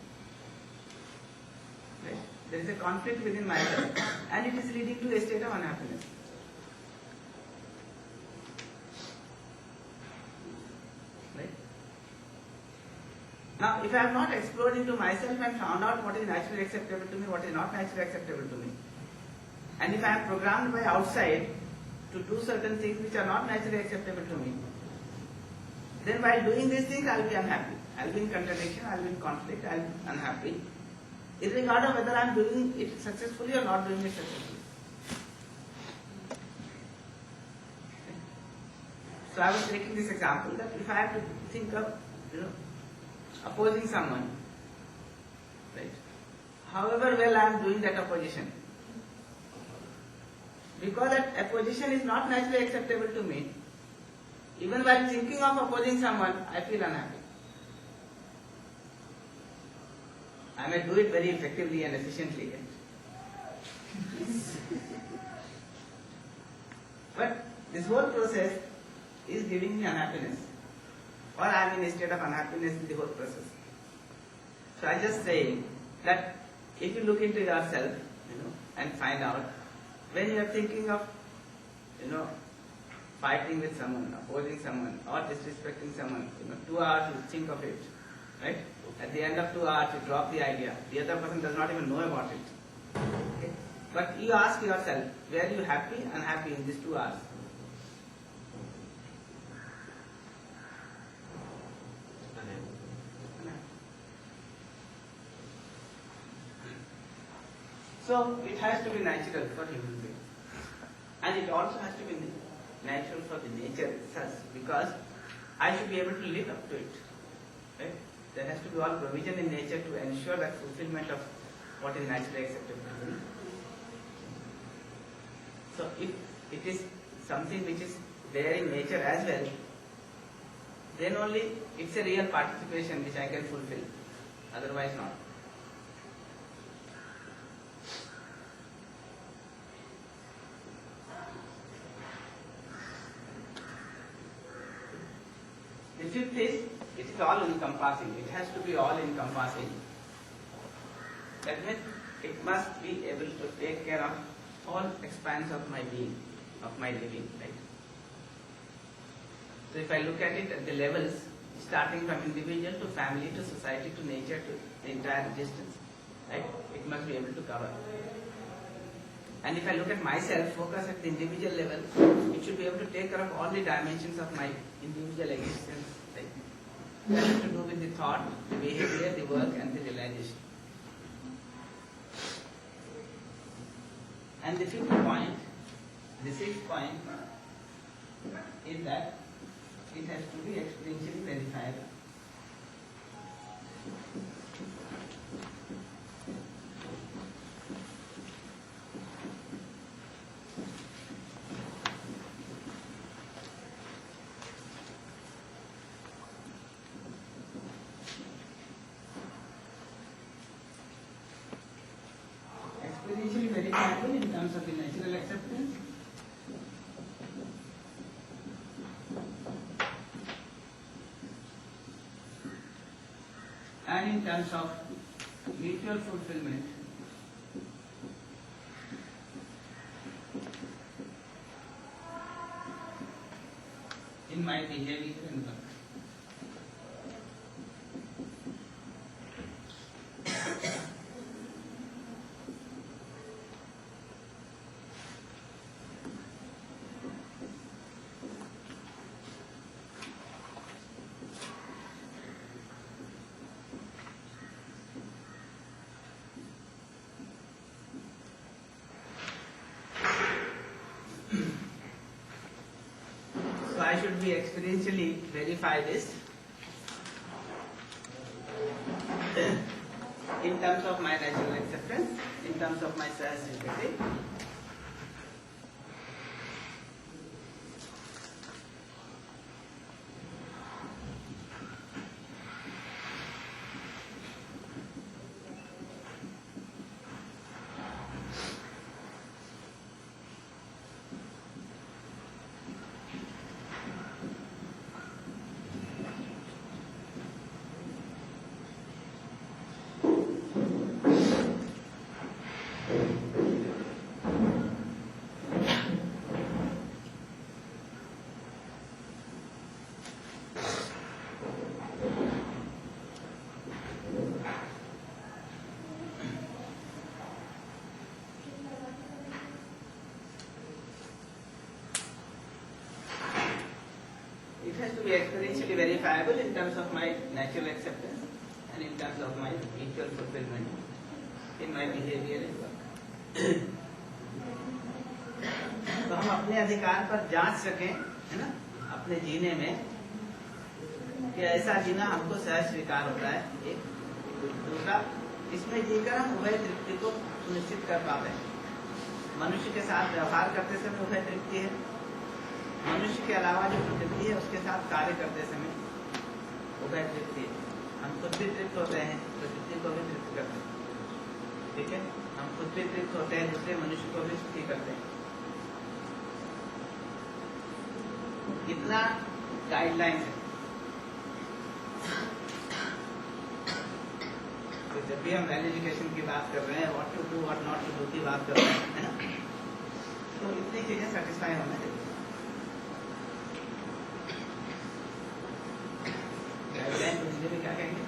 Right? There is a conflict within myself and it is leading to a state of unhappiness. Right? Now, if I have not explored into myself and found out what is naturally acceptable to me, what is not naturally acceptable to me, and if I am programmed by outside to do certain things which are not naturally acceptable to me, then while doing these things I will be unhappy. I will be in contradiction, I will be in conflict, I will be unhappy, irregardless of whether I am doing it successfully or not doing it successfully. So I was taking this example that if I have to think of, opposing someone, right? However well I am doing that opposition, because that opposition is not naturally acceptable to me, even while thinking of opposing someone, I feel unhappy. I may do it very effectively and efficiently. But this whole process is giving me unhappiness, or I am in a state of unhappiness in the whole process. So I just say that if you look into yourself, and find out when you are thinking of, fighting with someone, opposing someone, or disrespecting someone, 2 hours you think of it, right? At the end of 2 hours you drop the idea. The other person does not even know about it. Okay? But you ask yourself, were you happy, unhappy in these 2 hours? So it has to be natural for human being, and it also has to be natural for the nature itself, because I should be able to live up to it. Right? There has to be all provision in nature to ensure that fulfillment of what is naturally acceptable. So if it is something which is there in nature as well, then only it's a real participation which I can fulfill, otherwise not. The fifth is, it is all encompassing. It has to be all encompassing. That means it must be able to take care of all expanse of my being, of my living, right? So if I look at it at the levels, starting from individual to family to society to nature to the entire existence, right? It must be able to cover. And if I look at myself, focus at the individual level, it should be able to take care of all the dimensions of my individual existence, right? That has to do with the thought, the behavior, the work, and the realization. And the fifth point, the sixth point, is that it has to be experientially verifiable. Experientially verifiable in terms of the natural acceptance, and in terms of mutual fulfillment in my behavior and work. So I should be experientially verify this in terms of my natural acceptance, in terms of my self-efficacy, it has to be experientially verifiable in terms of my natural acceptance and in terms of my mutual fulfillment in my behavior and work. तो हम अपने अधिकार पर जांच सकें, है ना, अपने जीने में कि ऐसा जीना हमको सहज स्वीकार होता है। एक दूसरा, इसमें जीकर हम उभय तृप्ति को सुनिश्चित कर पाते हैं। मनुष्य के साथ व्यवहार करते समय उभय तृप्ति है, मनुष्य के अलावा जो प्रकृति है उसके साथ कार्य करते समय उभय तृप्ति है। हम खुद भी तृप्त होते हैं, प्रकृति को भी तृप्त करते हैं, ठीक है। हम खुद भी तृप्त होते हैं, दूसरे मनुष्य को भी सुखी करते हैं। कितना गाइडलाइन है। तो जब भी हम वेल एजुकेशन की बात कर रहे हैं, what to do what not to do की बात कर रहे हैं, है ना, तो इतनी चीजें सेटिस्फाई होना चाहिए। गाइडलाइन को हिंदी में क्या कहेंगे?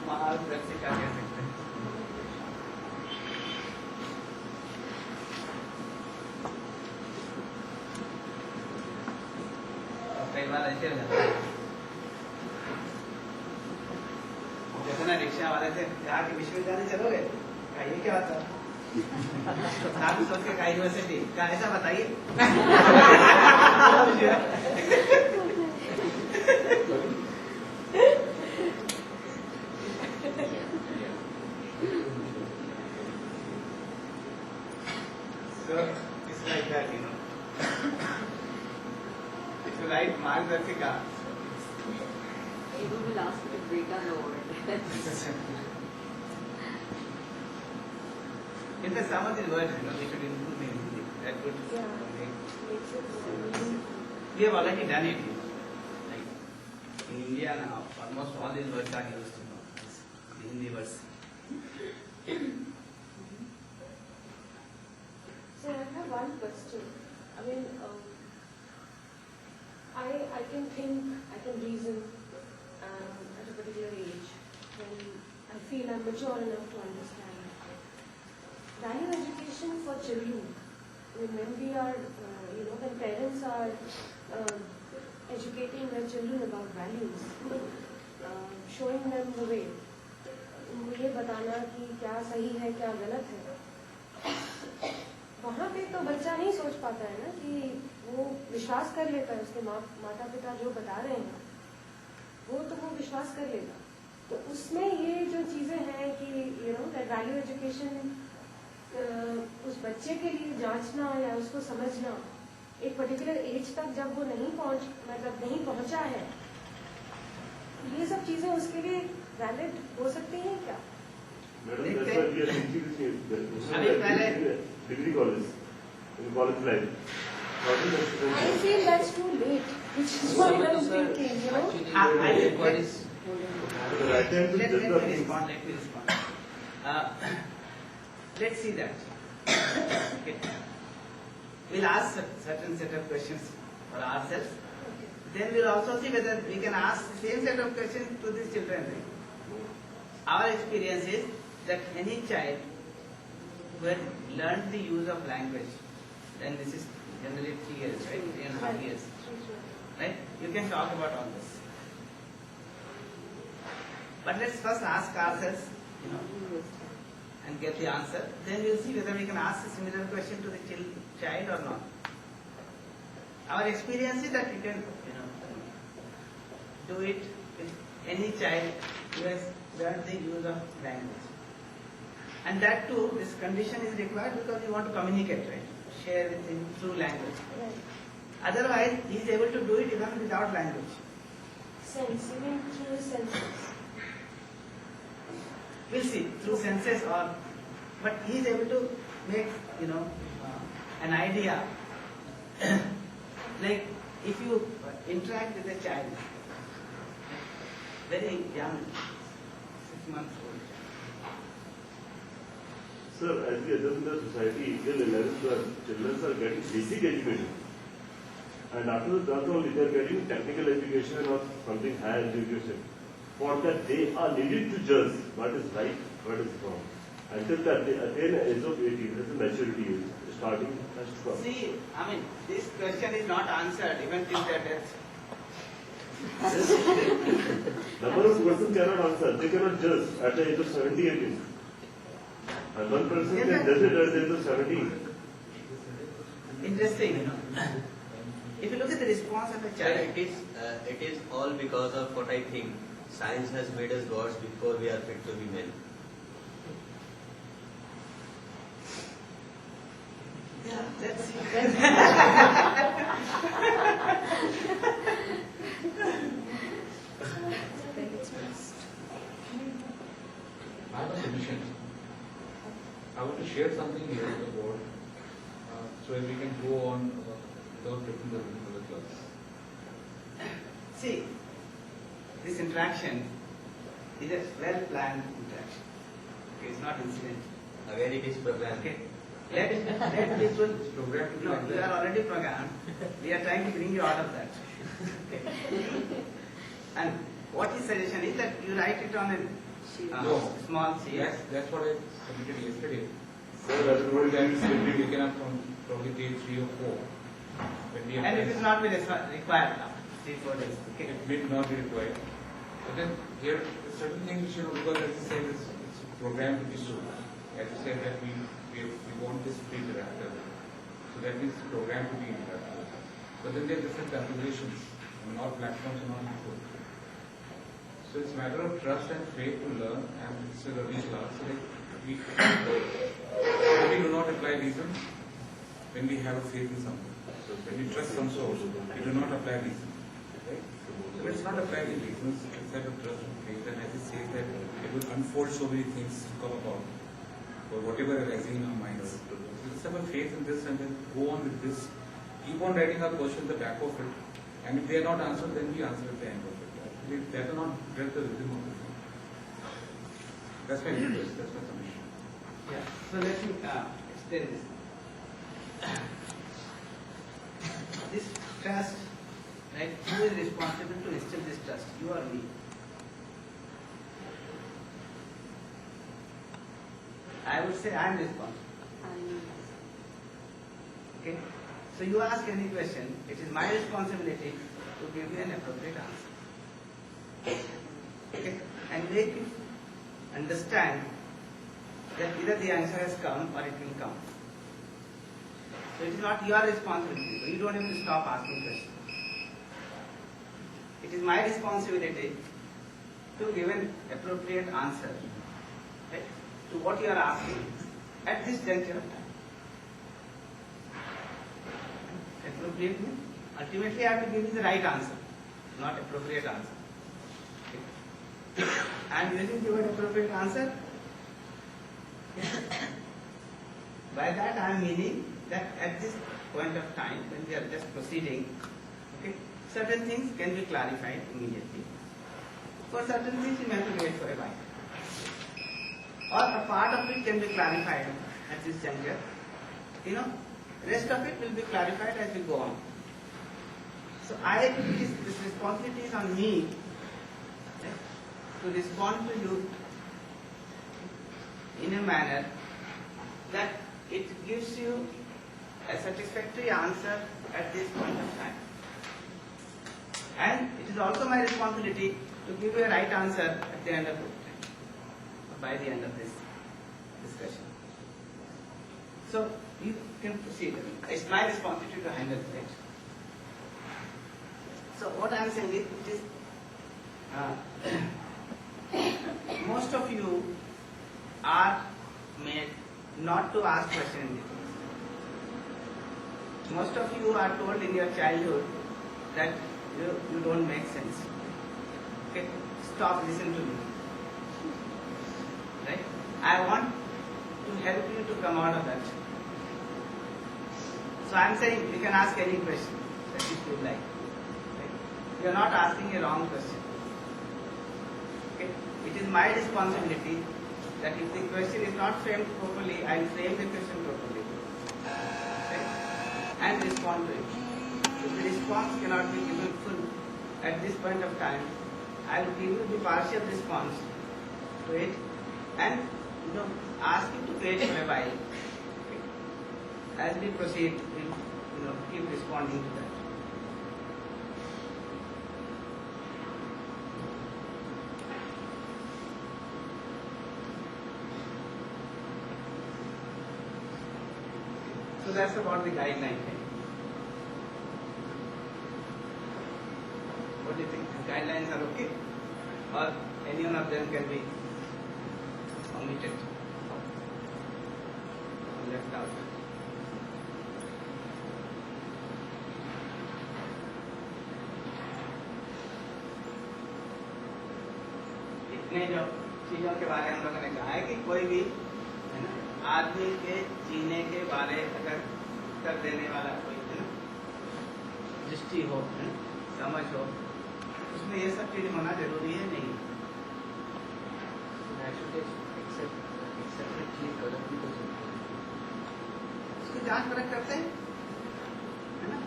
मार्गदर्शिका क्या कह सकते हैं? वाला ऐसे हो जाता है। जैसे ना रिक्शा वाले से कहा कि विश्वविद्यालय चलोगे, कहा ये क्या होता है? साथ में सोच के कहा यूनिवर्सिटी, क्या ऐसा बताइए। So it's like that, you know. If you write Margdarshika, Ego will ask me to break down the word. in the some of the words, you know, we should include in Hindi. That would we have already done it. You know. Like in India now, almost all these words are used, you know, as the Hindi words. So I have one question. I mean, I can think, I can reason at a particular age when I feel I'm mature enough to understand. Value education for children. I mean, when we are, when parents are educating their children about values, showing them the way, उनको ये बताना कि क्या सही है क्या गलत है, वहाँ पे तो बच्चा नहीं सोच पाता है ना कि वो विश्वास कर लेता है उसके माता पिता जो बता रहे हैं वो विश्वास कर लेगा। तो उसमें ये जो चीज़ें हैं कि दैट वैल्यू एजुकेशन उस बच्चे के लिए जांचना या उसको समझना एक पर्टिकुलर एज तक जब वो नहीं पहुंचा है, ये सब चीज़ें उसके लिए वैलिड हो सकती हैं क्या? Madam, that's why we are teaching degree college, in college life. I feel that's too late, which is what I'm thinking, The right time to Let judge me the respond. Let's see that. Okay. We'll ask certain set of questions for ourselves. Then we'll also see whether we can ask the same set of questions to these children. Our experience is that any child who has learned the use of language, then this is generally 3 years, right? 3.5 years. Right? You can talk about all this. But let's first ask ourselves, and get the answer. Then we'll see whether we can ask a similar question to the child or not. Our experience is that we can, do it with any child who has learned the use of language. And that too, this condition is required because we want to communicate, right? Share with him through language. Right. Otherwise, he is able to do it even without language. Sense, even through his senses. We'll see, through senses but he is able to make, an idea. Like, if you interact with a child, very young, 6 months old. Sir, as we adjust in the society, till 11th class, children are getting basic education. And after that only they are getting technical education or something higher education. For that they are needed to judge what is right, what is wrong. Until that they attain the age of 18, that's a maturity age, starting as to come. See, this question is not answered even till their death. Number of persons cannot answer, they cannot judge at the age of 70, 18. And one person can judge it at the age of 17. Interesting, If you look at the response of a child, It is all because of what I think. Science has made us gods before we are fit to be men. yeah, let's see. I have a submission. I want to share something here with the board, so that we can go on without taking the room for the class. See, this interaction is a well-planned interaction. Okay, it's not incidental. Again, it is programmed. Okay, let people. Programmed No, you are already programmed. We are trying to bring you out of that. Okay. And what his suggestion is that you write it on a No. small sheet. Yes, that's what I submitted yesterday. Sir, that's The whole time will be taken up from probably page 3 or 4. When we And it is not required now. 3-4 days. Okay. It may not be required. But then here, certain things, because as you said, it's a program to be sold. As you said that we want this free interactive. So that means the program to be interactive. But then there are different configurations. And all platforms are not equal. So it's a matter of trust and faith to learn, and it's a learning class. So like we do not apply reason when we have a faith in something. So when we trust some source, we do not apply reason. Right? So it's not applying reasons, it's that of trust and faith. And as it says that it will unfold so many things to come about, or whatever arising in our minds. So let's have a faith in this and then go on with this. Keep on writing our question at the back of it. And if they are not answered, then we answer at the end of it. That will not break the rhythm of the thing. That's my request, that's my submission. Yeah. So let me explain this. This trust, right? Who is responsible to instill this trust? You or me? I would say I am responsible. Okay. So you ask any question, it is my responsibility to give you an appropriate answer. Okay. And make you understand that either the answer has come or it will come. So it is not your responsibility. So you don't have to stop asking questions. It is my responsibility to give an appropriate answer, right, to what you are asking at this juncture of time. Appropriate means ultimately I have to give you the right answer, not appropriate answer. Okay. I am using the word appropriate answer. By that I am meaning that at this point of time, when we are just proceeding, okay, certain things can be clarified immediately. For certain things you may have to wait for a while. Or a part of it can be clarified at this juncture. Rest of it will be clarified as we go on. So this responsibility is on me, okay, to respond to you in a manner that it gives you a satisfactory answer at this point of time. And it is also my responsibility to give you a right answer at the end of it, or by the end of this discussion. So you can proceed. It's my responsibility to handle it. So what I am saying is, most of you are made not to ask questions. Most of you are told in your childhood that you don't make sense. Okay, stop, listen to me. Right? I want to help you to come out of that. So I am saying you can ask any question that you like. Right? You are not asking a wrong question. Okay? It is my responsibility that if the question is not framed properly, I will frame the question properly. Okay? And respond to it. If the response cannot be given full at this point of time, I will give you the partial response to it and ask you to wait for a while. Okay? As we proceed, we will keep responding to that. So that's about the guideline. What do you think? The guidelines are okay? Or any one of them can be omitted or left out? इतने जो चीजों के बारे में हम लोगों ने कहा है कि कोई भी आदमी के जीने के बारे अगर कर देने वाला कोई दृष्टि हो, समझ हो, उसमें ये सब चीज होना जरूरी है नहीं? उसकी जांच परख करते हैं, है ना?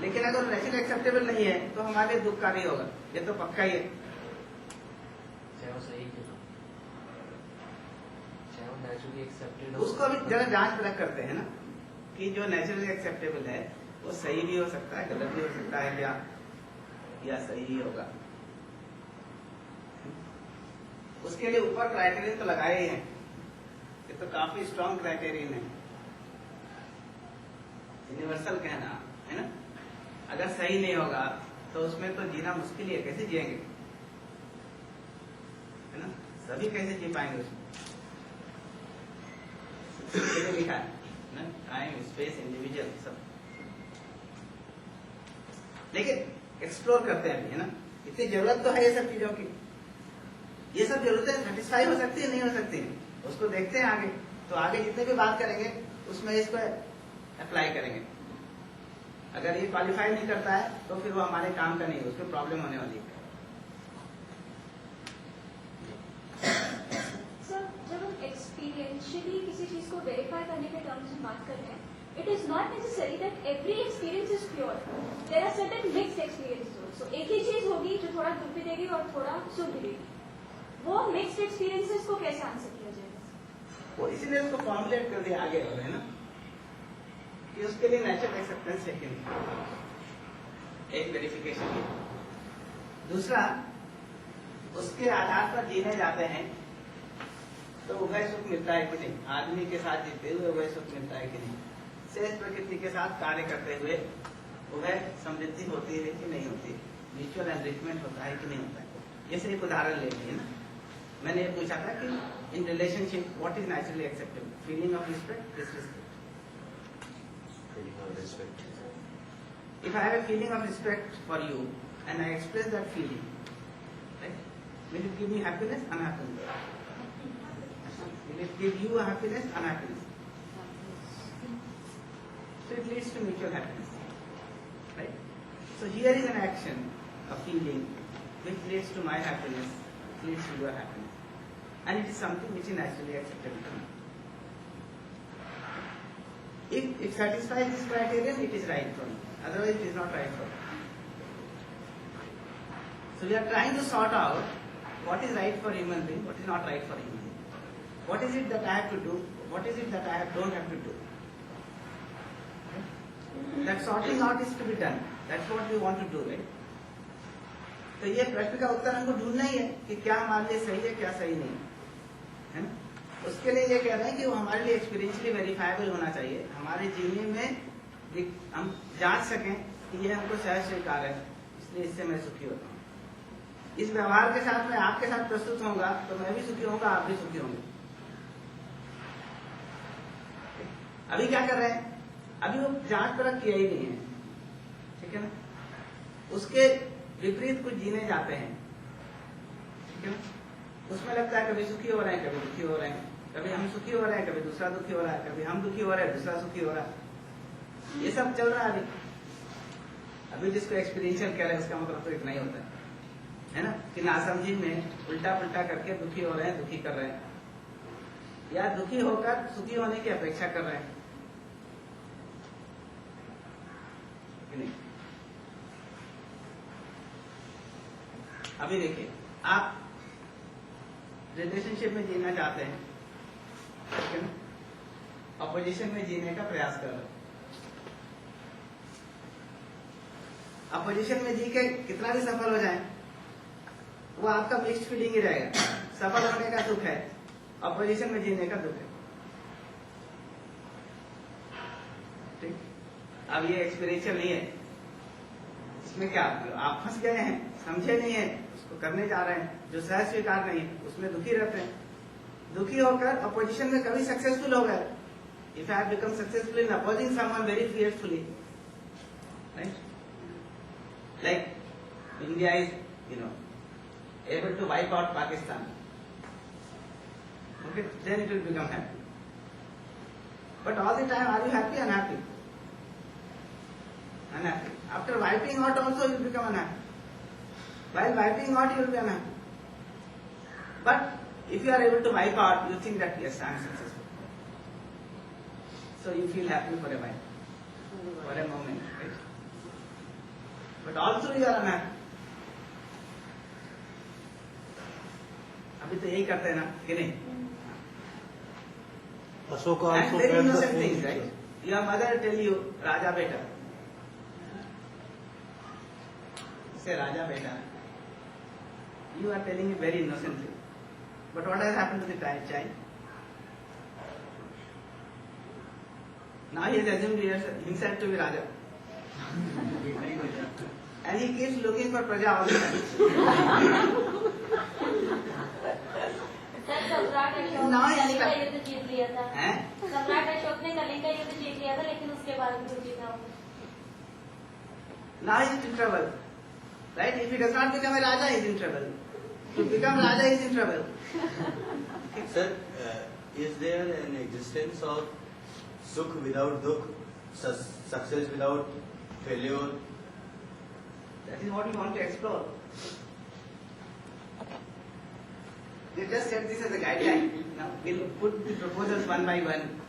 लेकिन अगर नेचुरल एक्सेप्टेबल नहीं है तो हमारे दुख का नहीं होगा, ये तो पक्का ही है। उसको भी जरा जांच परख करते हैं ना, कि जो नेचुरली एक्सेप्टेबल है वो सही भी हो सकता है, गलत भी हो सकता है, क्या या सही ही होगा। उसके लिए ऊपर क्राइटेरियन तो लगाए ही हैं, ये तो काफी स्ट्रॉन्ग क्राइटेरियन है, यूनिवर्सल कहना है ना। अगर सही नहीं होगा तो उसमें तो जीना मुश्किल ही है, कैसे जिएंगे, है ना, सभी कैसे जी पाएंगे उसमें। लिखा है ना, टाइम स्पेस इंडिविजुअल सब, लेकिन एक्सप्लोर करते हैं अभी, है ना। इतनी जरूरत तो है ये सब चीजों की, ये सब जरूरतें सेटिस्फाई हो सकती है नहीं हो सकती है, उसको देखते हैं आगे। तो आगे जितने भी बात करेंगे उसमें इसको अप्लाई करेंगे। अगर ये क्वालिफाई नहीं करता है तो फिर वो हमारे काम का नहीं है, उसको प्रॉब्लम होने वाली है। सर, जब हम एक्सपीरियंशियली किसी चीज को वेरीफाई करने के टर्म्स में बात कर रहे हैं, it is not necessary that every experience is pure, there are certain mixed experiences also. एक ही चीज होगी जो थोड़ा दुख भी देगी और थोड़ा सुख भी देगी, वो मिक्स्ड एक्सपीरियंसेस को कैसे आंसर किया जाएगा? वो इसीलिए उसको फॉर्मुलेट कर दिया आगे, है ना, कि उसके लिए नेचुरल एक्सेप्टेंस है कि नहीं, एक वेरिफिकेशन की। दूसरा, उसके आधार पर जीने जाते हैं तो उभय सुख मिलता है कि नहीं, आदमी के साथ जीते हुए उभय सुख मिलता है कि नहीं, शेष प्रकृति के साथ कार्य करते हुए उभय समृद्धि होती है कि नहीं होती, म्यूचुअल एनरिचमेंट होता है कि नहीं होता है। जैसे एक उदाहरण ले लीजिए ना, मैंने ये पूछा था कि in relationship what is naturally acceptable, feeling of respect, disrespect. Feeling of respect. If I have a feeling of respect for you and I express that feeling, right, will it give me happiness, unhappiness? Will it give you a happiness, unhappiness? So it leads to mutual happiness, right? So here is an action, a feeling, which leads to my happiness, leads to your happiness, and it is something which is naturally acceptable to me. If it satisfies this criterion, it is right for me. Otherwise, it is not right for me. So we are trying to sort out what is right for human being, what is not right for human being. What is it that I have to do? What is it that I don't have to do? That sorting out is to be done. That's what we want to do, right? तो ये प्रश्न का उत्तर हमको ढूंढना ही है कि क्या हमारे लिए सही है, क्या सही नहीं है ना। उसके लिए ये कह रहे हैं कि वो हमारे लिए एक्सपीरियंशली वेरीफाइबल होना चाहिए, हमारे जीने में हम जांच सकें कि ये हमको सहज स्वीकार है, इसलिए इससे मैं सुखी होता हूँ। इस व्यवहार के साथ मैं आपके साथ प्रस्तुत होऊंगा तो मैं भी सुखी होऊंगा, आप भी सुखी होंगे। अभी क्या कर रहे हैं, अभी वो जांच परख किया ही नहीं है, ठीक है ना, उसके विपरीत कुछ जीने जाते हैं, ठीक है ना। उसमें लगता है कभी सुखी हो रहे हैं, कभी दुखी हो रहे हैं, कभी हम सुखी हो रहे हैं, कभी दूसरा दुखी हो रहा है, कभी हम दुखी हो रहे हैं, दूसरा सुखी हो रहा है। ये सब चल रहा है अभी जिसको एक्सपीरियंशियल कह रहे हैं उसका मतलब तो इतना ही होता है ना, कि नासमझी में उल्टा पुल्टा करके दुखी हो रहे हैं, दुखी कर रहे हैं, या दुखी होकर सुखी होने की अपेक्षा कर रहे हैं कि नहीं। अभी देखिए, आप रिलेशनशिप में जीना चाहते हैं, ठीक है ना, अपोजिशन में जीने का प्रयास कर रहे हैं। अपोजिशन में जी के कितना भी सफल हो जाए वो आपका मिक्स्ड फीलिंग ही रहेगा। सफल होने का दुख है, अपोजिशन में जीने का दुख है, ठीक। अब ये एक्सपीरियंशियल नहीं है, इसमें क्या आप फंस गए हैं, समझे नहीं है, उसको करने जा रहे हैं, जो सहज स्वीकार नहीं है उसमें दुखी रहते हैं। दुखी होकर अपोजिशन में कभी सक्सेसफुल हो गए, if I have become successful in opposing someone very fearfully, right, like India is able to wipe out Pakistan, okay, then it will become happy. But all the time, are you happy? Unhappy. Unhappy. After wiping out also, you will become unhappy. While wiping out, you will be unhappy. But if you are able to wipe out, you think that yes, I am successful. So you feel happy for a while, for a moment, right? But also you are unhappy. अभी तो यही करते हैं ना कि नहीं। Ashoka And also very felt the innocent same things, right? Your mother tell you, Raja beta, say Raja beta, you are telling it very innocently. But what has happened to the child? Now he has assumed himself to be Raja. And he keeps looking for Praja all the time. सम्राट Ashok Now ने he is Kalinga का युद्ध जीत लिया था। हैं? सम्राट अशोक ने कलिंग का युद्ध जीत लिया था, लेकिन उसके बाद भी तो जीता हो। Now he is in trouble. Right? If he does not become a Raja, he is in trouble. To become Raja, he is in trouble. Sir, is there an existence of Sukh without Dukh, success without failure? That is what we want to explore. They just said this as a guideline. Now we'll put the proposals one by one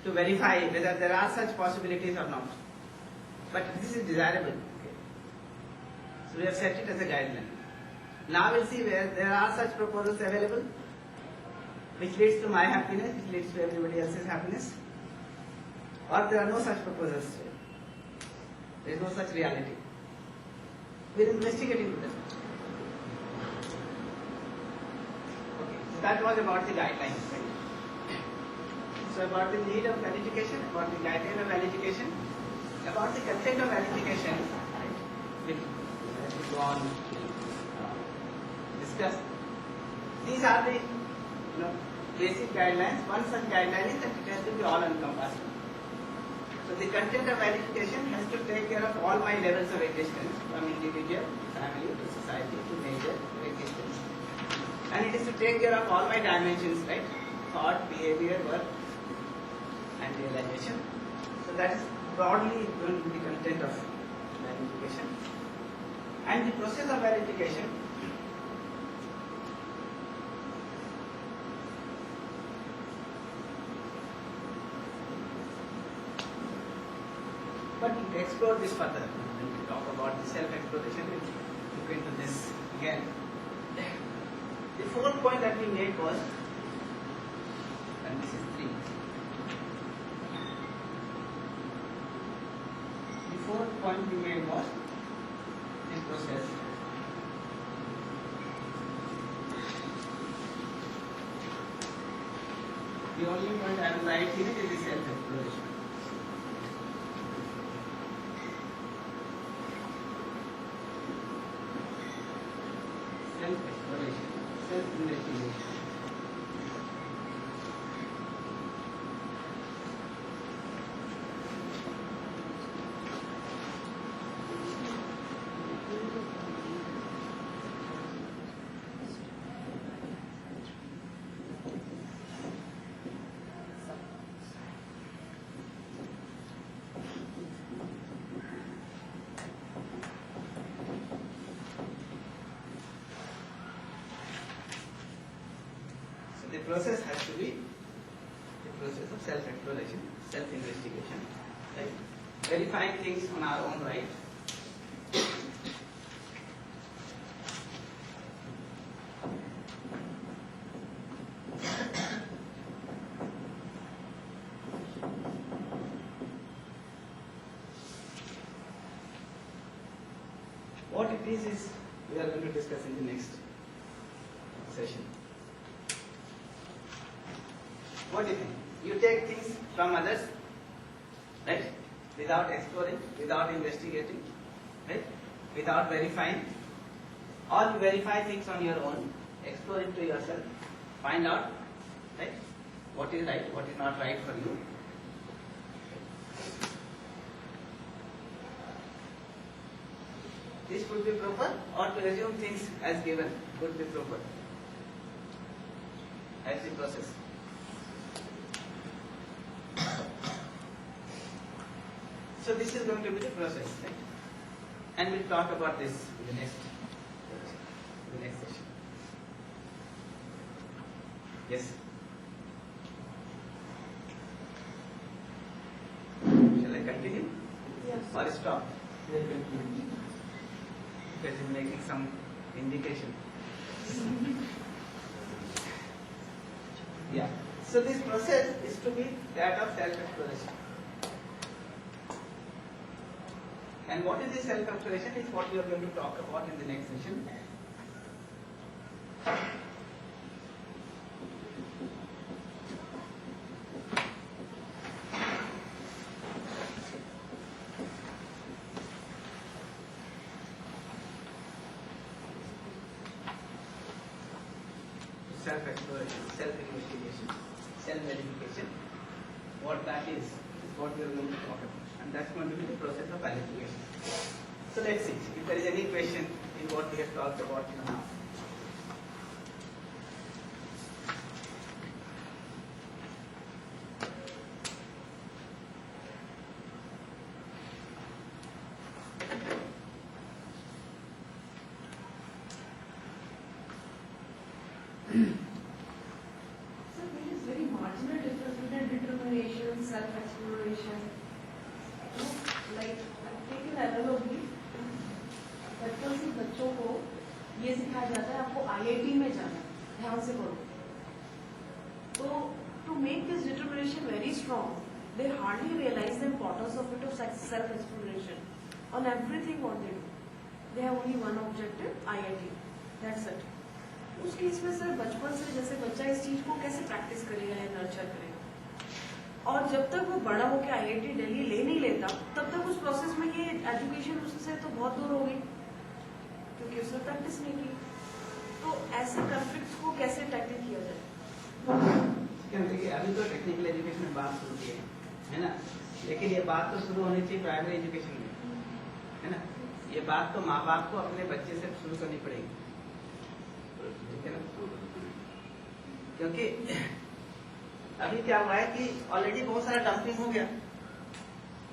to verify whether there are such possibilities or not. But this is desirable. Okay. So we have set it as a guideline. Now we'll see where there are such proposals available, which leads to my happiness, which leads to everybody else's happiness, or there are no such proposals. There is no such reality. We are investigating them. Okay, so that was about the guidelines. Right? So about the need of valid education, about the guideline of valid education, about the content of valid education, right? We'll go on discuss. These are the basic guidelines. One such guideline is that it has to be all encompassing. So the content of valid education has to take care of all my levels of existence, from individual, family, to society, to nature, to existence. And it is to take care of all my dimensions, right? Thought, behavior, work, and realization. So that is broadly going to be the content of valid education. And the process of valid education but to explore this further, when we talk about the self-exploration, we'll look into this again. The fourth point that we made was, and this is 3. The fourth point we made was this process. The only point I will write here is the self-exploration. Self-exploration, self-investigation. The process has to be the process of self-exploration, self-investigation, right? Verifying things on our own right. What it is we are going to discuss in the next session. What do you think? You take things from others, right? Without exploring, without investigating, right? Without verifying. Or you verify things on your own, explore it to yourself, find out, right? What is right, what is not right for you. This would be proper, or to assume things as given would be proper. As the process. So this is going to be the process, right? And we'll talk about this in the next session. Yes? Shall I continue? Yes. Or stop? Because it's making some indication. Yeah. So this process is to be that of self-exploration. And what is this self-exploration is what we are going to talk about in the next session. Self-exploration, self-investigation, self-verification. What that is what we are going to talk about. And that's going to be the process of verification. So let's see if there is any question in what we have talked about now. So there is very marginal difference between determination, self-exploration. Like, take an analogy. बचपन से बच्चों को ये सिखाया जाता है आपको IIT में जाना है, ध्यान से पढ़ो. So to make this determination very strong, they hardly realize the importance of it of self-exploration on everything what they do. They have only one objective, IIT. That's it. उस केस में sir बचपन से जैसे बच्चा इस चीज को कैसे प्रैक्टिस करेगा या नर्चर करेगा, और जब तक वो बड़ा होकर IIT दिल्ली ले नहीं लेता तब तक उस प्रोसेस में ये एजुकेशन उससे तो बहुत दूर होगी क्योंकि उसने प्रैक्टिस नहीं की. तो ऐसे कॉन्फ्लिक्ट्स को कैसे टैकल किया जाए? देखिए अभी तो टेक्निकल एजुकेशन में बात शुरू की है ना, लेकिन ये बात तो शुरू होनी चाहिए प्राइमरी एजुकेशन में, है ना. ये बात तो माँ बाप को अपने बच्चे से शुरू करनी पड़ेगी, ठीक है ना. क्योंकि अभी क्या हुआ है कि ऑलरेडी बहुत सारा डंपिंग हो गया.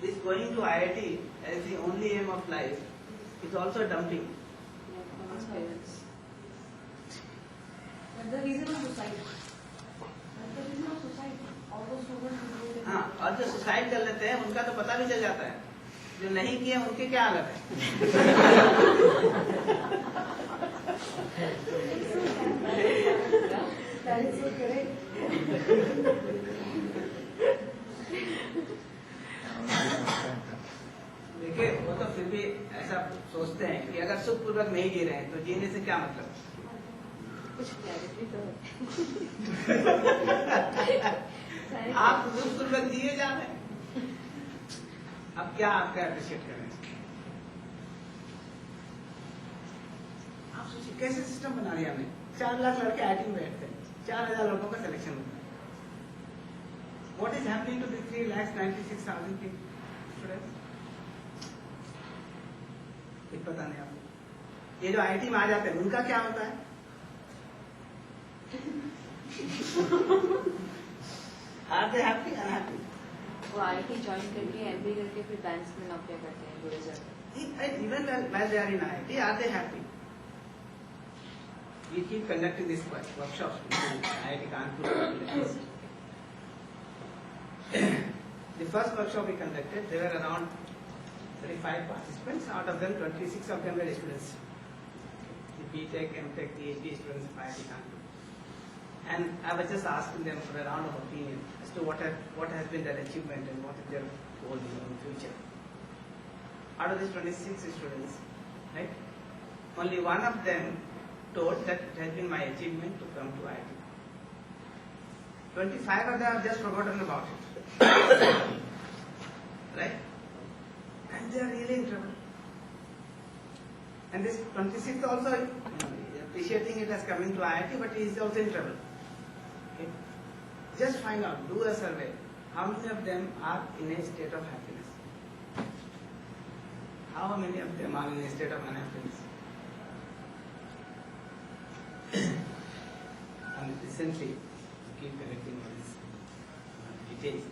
This going to IIT as the only aim of life is also dumping. The reason of suicide. The reason of suicide. All those students who do it. हाँ, और जो सुसाइड कर लेते हैं उनका तो पता भी चल जाता है, जो नहीं किए उनकी क्या हालत है. That is so correct. देखिए वो तो फिर भी ऐसा सोचते हैं कि अगर सुखपूर्वक नहीं जी रहे हैं तो जीने से क्या मतलब. कुछ क्लैरिटी तो आप सुखपूर्वक जिए जा रहे हैं, अब क्या आपका अप्रिशिएट करें. आप सोचिए कैसे सिस्टम बना दिया हमने. 4 लाख लड़के IIT में बैठते हैं, 4,000 लोगों का सिलेक्शन होता है. What is happening to the 3,96,000 students? कुछ पता नहीं आपको. ये जो IIT में आ जाते हैं उनका क्या होता है. Are they happy? Unhappy? वो IIT ज्वाइन करके MBA करके फिर बैंक्स में नौकरियां करते हैं जुड़े जाते हैं. Even while they are in IIT, are they happy? We keep conducting these workshops in IIT Kanpur. The first workshop we conducted, there were around 35 participants. Out of them, 26 of them were students. The BTech, MTech, PhD students of IIT Kanpur. And I was just asking them for a round of opinion as to what has been their achievement and what is their goal in the future. Out of these 26 students, right, only one of them told that it has been my achievement to come to IIT. 25 of them have just forgotten about it. Right? And they are really in trouble. And this 26th also appreciating it as coming to IIT, but he is also in trouble. Okay? Just find out, do a survey. How many of them are in a state of happiness? How many of them are in a state of unhappiness? And recently, keep collecting all these details.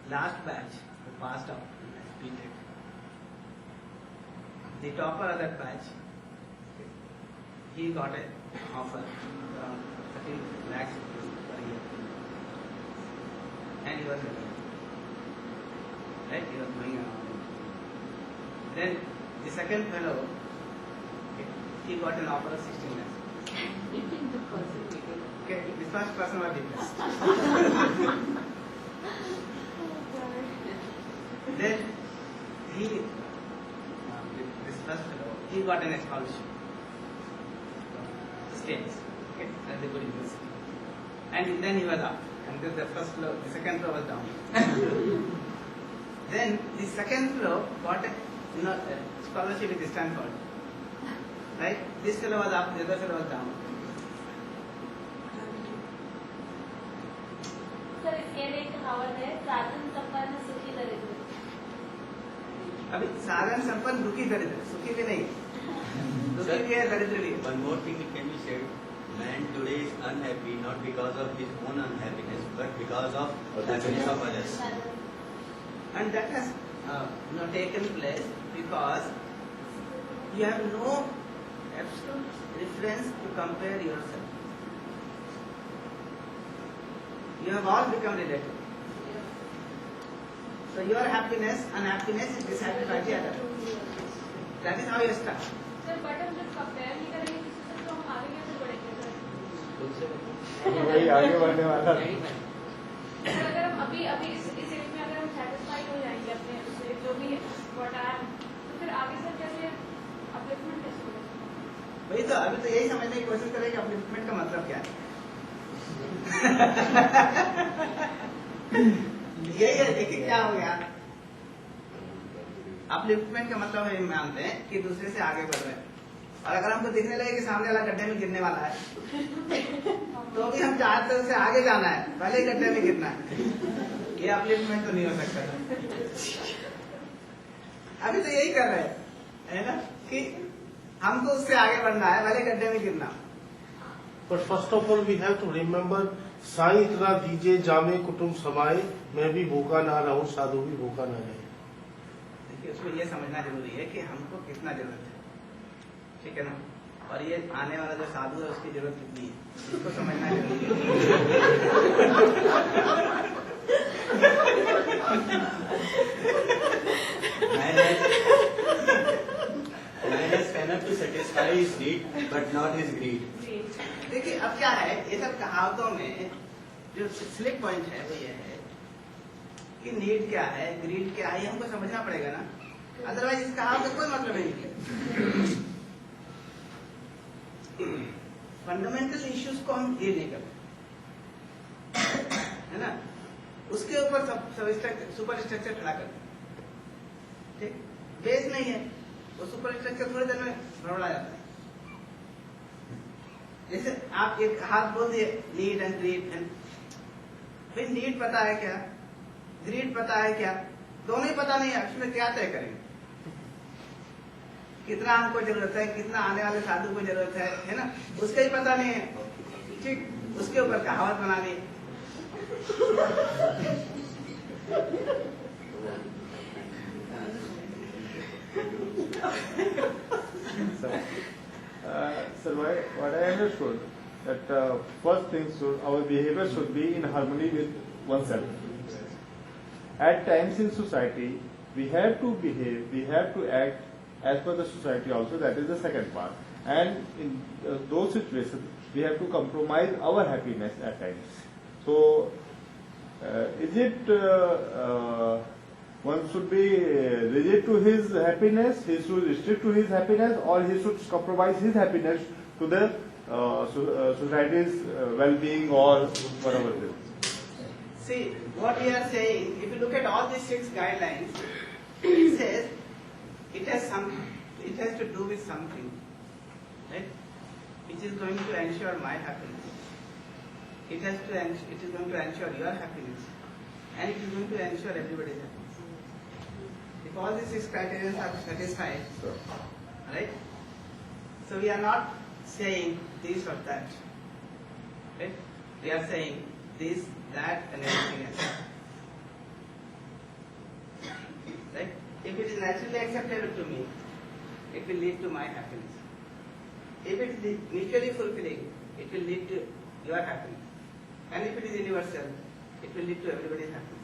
Last batch who passed out in BTech. The topper of that batch, he got an offer around 13 lakhs per year. And he was living. Right? He was going around. Then the second fellow, he got an offer of 16 lakhs. Okay, the first person was depressed. Then this first fellow, he got an scholarship. States, okay, at the good university. And then he was up. And then the second floor was down. Then the second floor got a scholarship with Stanford. Right? This fellow was up, the other fellow was down. Sir इसके लिए एक कहावत है साधन संपन्न सुखी दरिद्र. अभी साधन संपन्न दुखी दरिद्र, सुखी भी नहीं. दुखी भी है, दरिद्र भी है. One more thing can be said. Man today is unhappy not because of his own unhappiness, but because of happiness of others. And that has taken place because you have no absolute reference to compare yourself. You have all become relative. So your happiness and happiness is dissatisfied the other. That is how you start. Sir but हम जब compare नहीं करेंगे किसी से तो हम आगे कैसे बढ़ेंगे सर? वही आगे बढ़ने वाला. अगर हम अभी इस एज में अगर हम सेटिस्फाइड हो जाएंगे अपने उससे जो भी व्हाट आई एम, तो फिर आगे सर कैसे अपलिफ्टमेंट कैसे होगा? वही तो अभी तो यही समझने की कोशिश करें कि अपलिफ्टमेंट का मतलब क्या है. यही है. देखिए क्या हो गया. अपलिफ्टमेंट का मतलब है मानते हैं कि दूसरे से आगे बढ़ रहे हैं. और अगर हमको दिखने लगे कि सामने वाला गड्ढे में गिरने वाला है तो भी हम चाहते हैं उसे आगे जाना है, पहले गड्ढे में गिरना है. ये अपलिफ्टमेंट तो नहीं हो सकता. अभी तो यही कर रहे हैं, है ना, कि हमको उससे आगे बढ़ना है, पहले गड्ढे में गिरना. But first of all, we have to remember, Sai इतना दीजिए जामे कुटुंब समाए, मैं भी भूखा ना रहूं साधु भी भूखा ना रहे. देखिए उसको ये समझना जरूरी है कि हमको कितना जरूरत है, ठीक है ना, और ये आने वाला जो साधु है उसकी जरूरत कितनी है, इसको समझना जरूरी है. Man has enough to satisfy his need, but not his greed. देखिए अब क्या है, ये सब कहावतों में जो स्लिप पॉइंट है वो ये है कि नीड क्या है, ग्रीड क्या है, ये हमको समझना पड़ेगा ना, अदरवाइज इस कहावत का कोई मतलब नहीं निकले. फंडामेंटल इश्यूज को हम ये नहीं करते, है ना, उसके ऊपर सुपर स्ट्रक्चर खड़ा करते. ठीक, बेस नहीं है, वो सुपर स्ट्रक्चर थोड़ी देर में भरवड़ा जाता है. जैसे आप एक हाथ बोल दिए नीड एंड ग्रीड, फिर नीड पता है क्या, ग्रीड पता है क्या, दोनों ही पता नहीं है, उसमें क्या तय करेंगे. कितना हमको जरूरत है, कितना आने वाले साधु को जरूरत है ना, उसका ही पता नहीं है. ठीक, उसके ऊपर कहावत बना दी. Sir, what I understood that first thing our behavior should be in harmony with oneself. At times in society, we have to behave, we have to act as per the society also. That is the second part. And in those situations, we have to compromise our happiness at times. So, is it one should be rigid to his happiness, he should restrict to his happiness, or he should compromise his happiness to the society's well-being or whatever it is? See, what we are saying, if you look at all these 6 guidelines, it says it has to do with something, right, which is going to ensure my happiness. It is going to ensure your happiness, and it is going to ensure everybody's happiness. If all these 6 criteria are satisfied, right? So we are not saying this or that, right? We are saying this, that, and everything else, right? If it is naturally acceptable to me, it will lead to my happiness. If it is mutually fulfilling, it will lead to your happiness. And if it is universal, it will lead to everybody's happiness.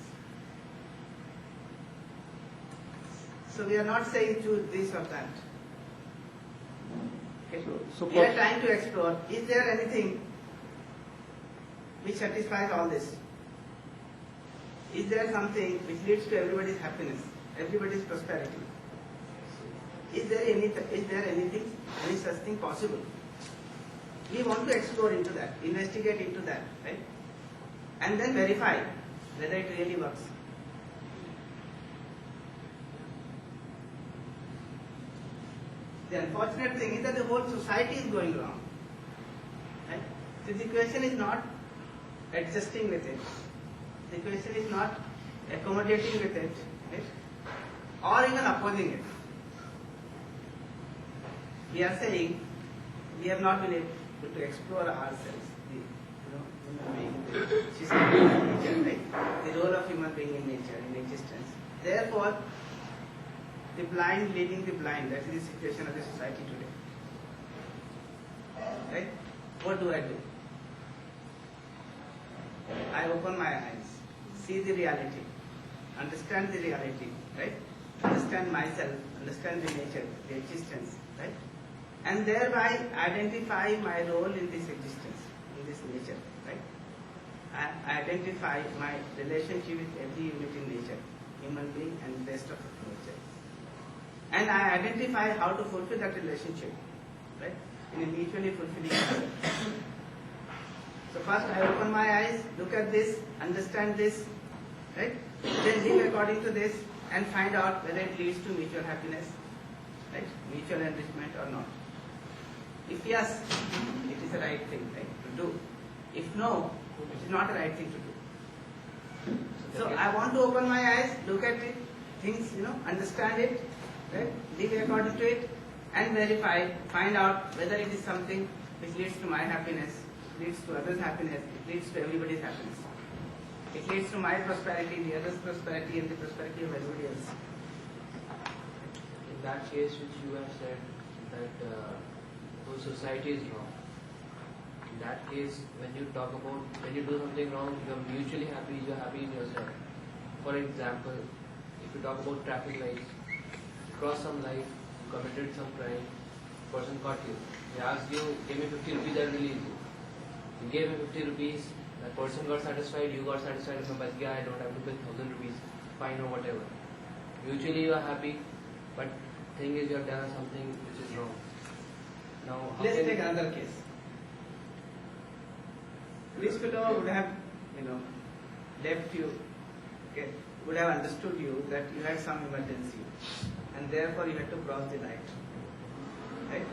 So we are not saying choose this or that. Okay? So we are trying to explore, is there anything which satisfies all this? Is there something which leads to everybody's happiness? everybody's prosperity. Is there anything, any such thing possible? We want to explore into that, investigate into that, right? And then verify whether it really works. The unfortunate thing is that the whole society is going wrong. Right? So the question is not adjusting with it. The question is not accommodating with it, right? Or even opposing it. We are saying we have not been able to explore ourselves, human being, the system of nature, right? The role of human being in nature, in existence. Therefore, the blind leading the blind, that is the situation of the society today. Right? What do? I open my eyes, see the reality, understand the reality, right? Understand myself, understand the nature, the existence, right? And thereby identify my role in this existence, in this nature, right? I identify my relationship with every unit in nature, human being and the rest of nature. And I identify how to fulfill that relationship, right? In a mutually fulfilling manner. So first I open my eyes, look at this, understand this, right? Then live according to this and find out whether it leads to mutual happiness, right? Mutual enrichment or not. If yes, it is the right thing, right, to do. If no, it is not the right thing to do. So I want to open my eyes, look at it, things, understand it, right? Live according to it and verify, find out whether it is something which leads to my happiness, leads to others' happiness, it leads to everybody's happiness. It leads to my prosperity, the others' prosperity and the prosperity of everybody else. In that case which you have said that whole society is wrong. In that case, when you do something wrong, you are mutually happy, you are happy in yourself. For example, if you talk about traffic lights, cross some light, committed some crime, person caught you. He asked you, give me 50 rupees, I'll release you. You gave him 50 rupees, that person got satisfied, you got satisfied, if I don't have to pay 1,000 rupees, fine or whatever. Mutually you are happy, but thing is you have done something which is wrong. Now, let's take another case. This fellow would have, left you, okay, would have understood you that you had some emergency and therefore you had to cross the light, right?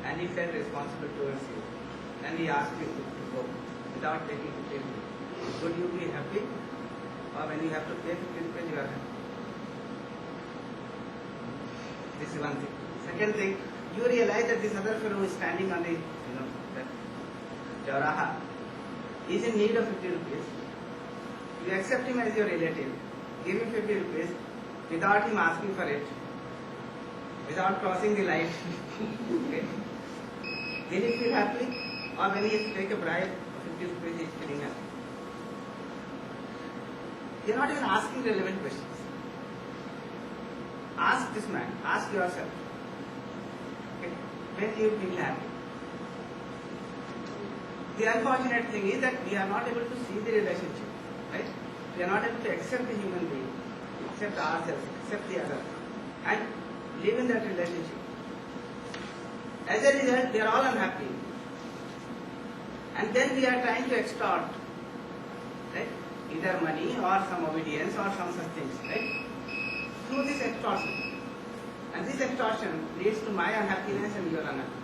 And he felt responsible towards you and he asked you to go without taking 50 rupees. Would you be happy? Or when you have to pay 50 rupees, you are happy? This is one thing. Second thing, you realize that this other fellow is standing on the, that Chauraha, is in need of 50 rupees. You accept him as your relative, give him 50 rupees without him asking for it, without crossing the light. Okay. Will he feel happy? Or when he has to take a bribe of 50 rupees, he is feeling happy? You are not even asking relevant questions. Ask this man, ask yourself. Okay. When do you feel happy? The unfortunate thing is that we are not able to see the relationship, right? We are not able to accept the human being, accept ourselves, accept the other, and live in that relationship. As a result, we are all unhappy. And then we are trying to extort, right? Either money or some obedience or some such things, right? Through this extortion. And this extortion leads to my unhappiness and your unhappiness.